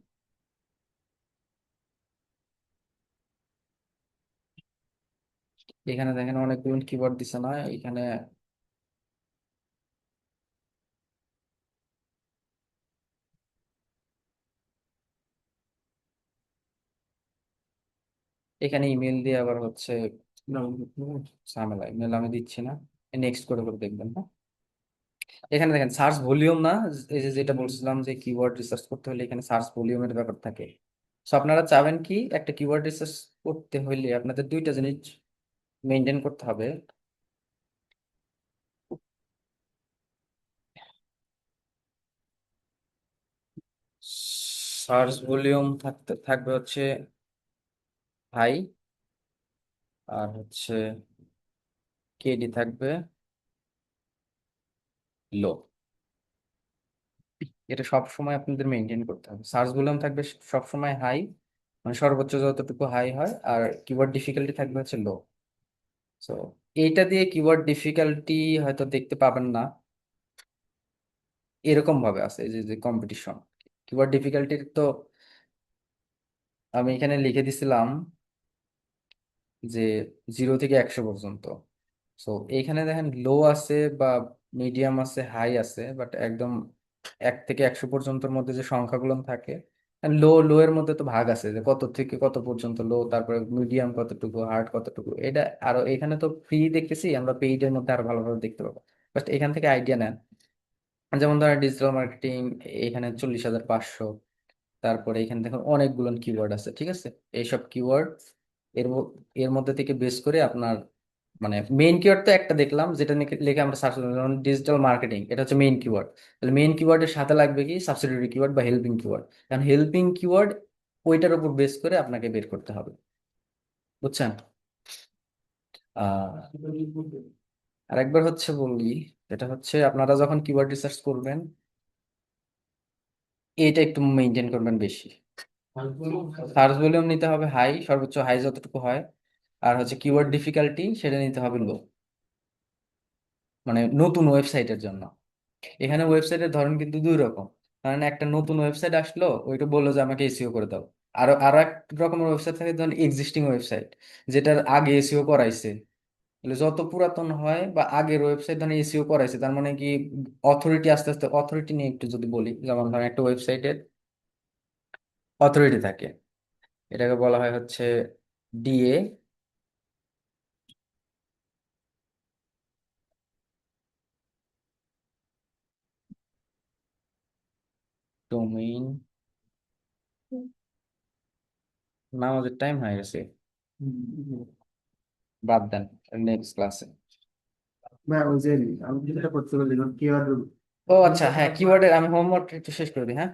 এখানে দেখেন অনেকগুলো কিওয়ার্ড দিছে না এখানে। এখানে ইমেল দিয়ে আবার হচ্ছে ঝামেলা, ইমেল আমি দিচ্ছি না। নেক্সট করে করে দেখবেন, হ্যাঁ। এখানে দেখেন সার্চ ভলিউম না, এই যে যেটা বলছিলাম যে কিওয়ার্ড রিসার্চ করতে হলে এখানে সার্চ ভলিউমের ব্যাপার থাকে। সো আপনারা চাবেন কি, একটা কিওয়ার্ড রিসার্চ করতে হলে আপনাদের দুইটা জিনিস মেনটেন করতে হবে। সার্চ ভলিউম থাকতে থাকবে হচ্ছে হাই, আর হচ্ছে কেডি থাকবে লো। এটা সব সময় আপনাদের মেনটেন করতে হবে। সার্চ ভলিউম থাকবে সব সময় হাই, মানে সর্বোচ্চ যতটুকু হাই হয়, আর কিওয়ার্ড ডিফিকাল্টি থাকবে হচ্ছে লো। সো এইটা দিয়ে কিওয়ার্ড ডিফিকাল্টি হয়তো দেখতে পাবেন না, এরকম ভাবে আছে এই যে যে কম্পিটিশন। কিওয়ার্ড ডিফিকাল্টির তো আমি এখানে লিখে দিছিলাম যে 0 থেকে 100 পর্যন্ত। সো এইখানে দেখেন লো আছে বা মিডিয়াম আছে, হাই আছে, বাট একদম 1 থেকে 100 পর্যন্তর মধ্যে যে সংখ্যাগুলো থাকে, লো লো এর মধ্যে তো ভাগ আছে যে কত থেকে কত পর্যন্ত লো, তারপরে মিডিয়াম কতটুকু, হার্ড কতটুকু। এটা আরো এখানে তো ফ্রি দেখতেছি, আমরা পেইডের মধ্যে আরো ভালোভাবে দেখতে পাবো। বাট এখান থেকে আইডিয়া নেন। যেমন ধরেন ডিজিটাল মার্কেটিং, এখানে 40,500। তারপরে এখানে দেখুন অনেকগুলো কিওয়ার্ড আছে, ঠিক আছে। এইসব কিওয়ার্ড এর মধ্যে থেকে বেস করে আপনার মানে মেইন কিওয়ার্ড তো একটা দেখলাম, যেটা লিখে আমরা সার্চ করলাম, যেমন ডিজিটাল মার্কেটিং, এটা হচ্ছে মেইন কিওয়ার্ড। তাহলে মেইন কিওয়ার্ডের সাথে লাগবে কি সাবসিডিয়ারি কিওয়ার্ড বা হেল্পিং কিওয়ার্ড। কারণ হেল্পিং কিওয়ার্ড ওইটার উপর বেস করে আপনাকে বের করতে হবে, বুঝছেন। আহ আরেকবার হচ্ছে বলি, এটা হচ্ছে আপনারা যখন কিওয়ার্ড রিসার্চ করবেন, এটা একটু মেনটেন করবেন বেশি। সার্চ ভলিউম নিতে হবে হাই, সর্বোচ্চ হাই যতটুকু হয়। আর হচ্ছে কিওয়ার্ড ডিফিকাল্টি সেটা নিতে হবে লো, মানে নতুন ওয়েবসাইটের জন্য। এখানে ওয়েবসাইটের ধরন কিন্তু দুই রকম। কারণ একটা নতুন ওয়েবসাইট আসলো, ওইটা বললো যে আমাকে এসইও করে দাও। আরো আরো এক রকমের ওয়েবসাইট থাকে, ধরুন এক্সিস্টিং ওয়েবসাইট, যেটার আগে এসইও করাইছে। তাহলে যত পুরাতন হয় বা আগের ওয়েবসাইট ধরেন এসইও করাইছে, তার মানে কি অথরিটি, আস্তে আস্তে অথরিটি নিয়ে একটু যদি বলি, যেমন ধরেন একটা ওয়েবসাইটের অথরিটি থাকে, এটাকে বলা হয় হচ্ছে ডিএ, ডোমেইন। নামাজের টাইম হয়ে গেছে, বাদ দেন, নেক্সট ক্লাসে। না ওই যে আমি যেটা করতে বলি কি আর ও আচ্ছা, হ্যাঁ, কিওয়ার্ডের আমি হোমওয়ার্ক একটু শেষ করে দিই, হ্যাঁ।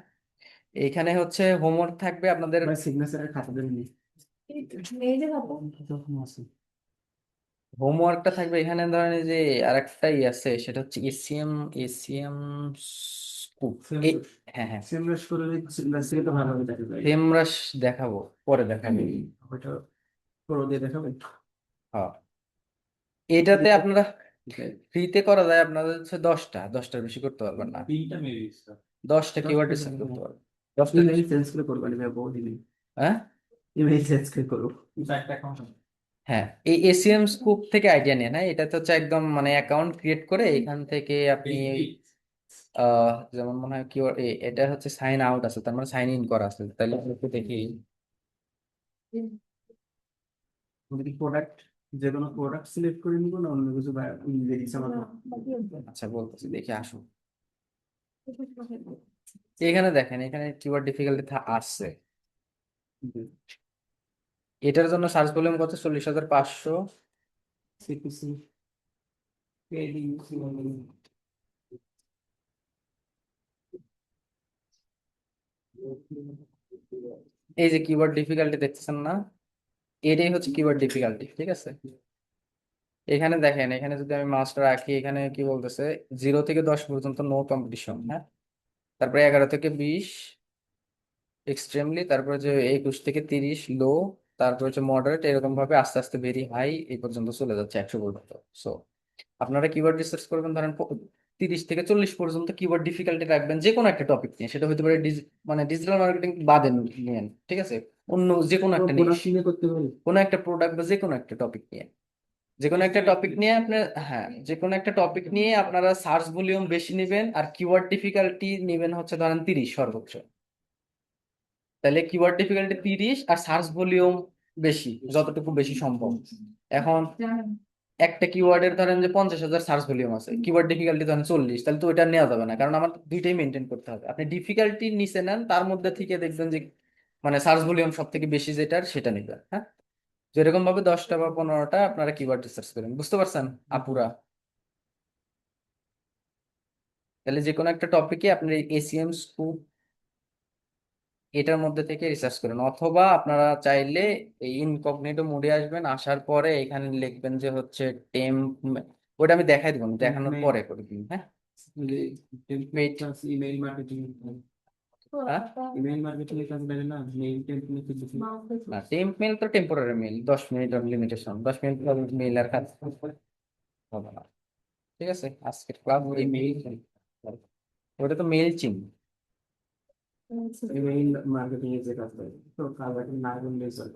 এইখানে হচ্ছে হোমওয়ার্ক থাকবে আপনাদের। ভাই সিগনেচারের খাতা দেন নি এই যে বাবু যখন আছে হোমওয়ার্কটা থাকবে এখানে, ধরেন এই যে আরেকটাই আছে, সেটা হচ্ছে এসিএম, এসিএম স্কুপ। হ্যাঁ হ্যাঁ, সিমরেশ করে সিমরেশ থেকে তো ভালো হবে দেখা যায় সেমরাস দেখাবো, পরে দেখাবো। ওইটা করে দিয়ে দেখাবেন হ্যাঁ, এটাতে আপনারা ফ্রিতে করা যায়, আপনাদের হচ্ছে 10টা, 10টার বেশি করতে পারবেন না। তিনটা মেয়ে 10টা কিওয়ার্ড রিসার্চ করতে পারবেন। 10টা। ইমেইল চেঞ্জ করে করবো আমি বহুত ইমেইল হ্যাঁ ইমেইল চেঞ্জ করে করবো। চারটা অ্যাকাউন্ট আছে। হ্যাঁ, এই এসিএম স্কুপ থেকে আইডিয়া নিয়ে না, এটা তো হচ্ছে একদম মানে অ্যাকাউন্ট ক্রিয়েট করে এখান থেকে আপনি ওই যেমন মনে হয় কি এটা হচ্ছে সাইন আউট আছে, তার মানে সাইন ইন করা আছে, তাহলে আমি একটু দেখি। যদি প্রোডাক্ট, যে কোনো প্রোডাক্ট সিলেক্ট করে নিবো না অন্য কিছু, বা লিরিক্স আমার আচ্ছা বলতেছি, দেখি আসুন। এখানে দেখেন, এখানে কিওয়ার্ড ডিফিকাল্টি আসছে। এটার জন্য সার্চ ভলিউম কত? 40,500। সিপিসি এই যে কিওয়ার্ড ডিফিকাল্টি দেখতেছেন না, এটাই হচ্ছে কিওয়ার্ড ডিফিকাল্টি, ঠিক আছে? এখানে দেখেন, এখানে যদি আমি মাউসটা রাখি, এখানে কি বলতেছে, 0 থেকে 10 পর্যন্ত নো কম্পিটিশন, হ্যাঁ। তারপরে 11 থেকে 20 এক্সট্রিমলি, তারপরে যে 21 থেকে 30 লো, তারপর হচ্ছে মডারেট, এরকম ভাবে আস্তে আস্তে ভেরি হাই এই পর্যন্ত চলে যাচ্ছে 100 পর্যন্ত। সো আপনারা কিওয়ার্ড রিসার্চ করবেন, ধরেন 30 থেকে 40 পর্যন্ত কিওয়ার্ড ডিফিকাল্টি রাখবেন যে কোনো একটা টপিক নিয়ে, সেটা হতে পারে মানে ডিজিটাল মার্কেটিং বাদে নিয়েন, ঠিক আছে? অন্য যে কোনো একটা নিশ, প্রোডাক্ট নিয়ে করতে পারি। কোনো একটা প্রোডাক্ট বা যে কোনো একটা টপিক নিয়ে, যে কোনো একটা টপিক নিয়ে আপনার, হ্যাঁ, যে কোনো একটা টপিক নিয়ে আপনারা সার্চ ভলিউম বেশি নেবেন আর কিওয়ার্ড ডিফিকাল্টি নেবেন হচ্ছে ধরেন 30 সর্বোচ্চ। তাহলে কিওয়ার্ড ডিফিকাল্টি 30 আর সার্চ ভলিউম বেশি, যতটুকু বেশি সম্ভব। এখন একটা কিওয়ার্ডের ধরেন যে 50,000 সার্চ ভলিউম আছে, কিওয়ার্ড ডিফিকাল্টি ধরেন 40, তাহলে তো ওইটা নেওয়া যাবে না, কারণ আমার দুইটাই মেনটেন করতে হবে। আপনি ডিফিকাল্টি নিচে নেন, তার মধ্যে থেকে দেখবেন যে মানে সার্চ ভলিউম সব থেকে বেশি যেটার সেটা নেবেন, হ্যাঁ। যেরকম ভাবে 10টা বা 15টা আপনারা কিওয়ার্ড রিসার্চ করেন, বুঝতে পারছেন আপুরা? তাহলে যে কোনো একটা টপিকে আপনি এসিএম স্কুপ এটার মধ্যে থেকে রিসার্চ করেন, অথবা আপনারা চাইলে এই ইনকগনিটো মোডে আসবেন, আসার পরে এখানে লিখবেন যে হচ্ছে টেম্প, ওটা আমি দেখাই দিব, দেখানোর পরে করে দিন, হ্যাঁ। টেমপ্লেট প্লাস ইমেইল মার্কেটিং, হ্যাঁ, ইমেইল মার্কেটিং এর কাজে লাগে না, মেইল টেমপ্লেট কিছু। না টেম্প মেল তো temporary mail, 10 minute limitation, 10 minute mail আর কাজ হবে না, ঠিক আছে? আজকের ক্লাস এই মেইল, ওটা তো মেল চিন। ইমেইল মার্কেটিং এর যে কাজ করে, তো কাজ এখন না করলেই চলে।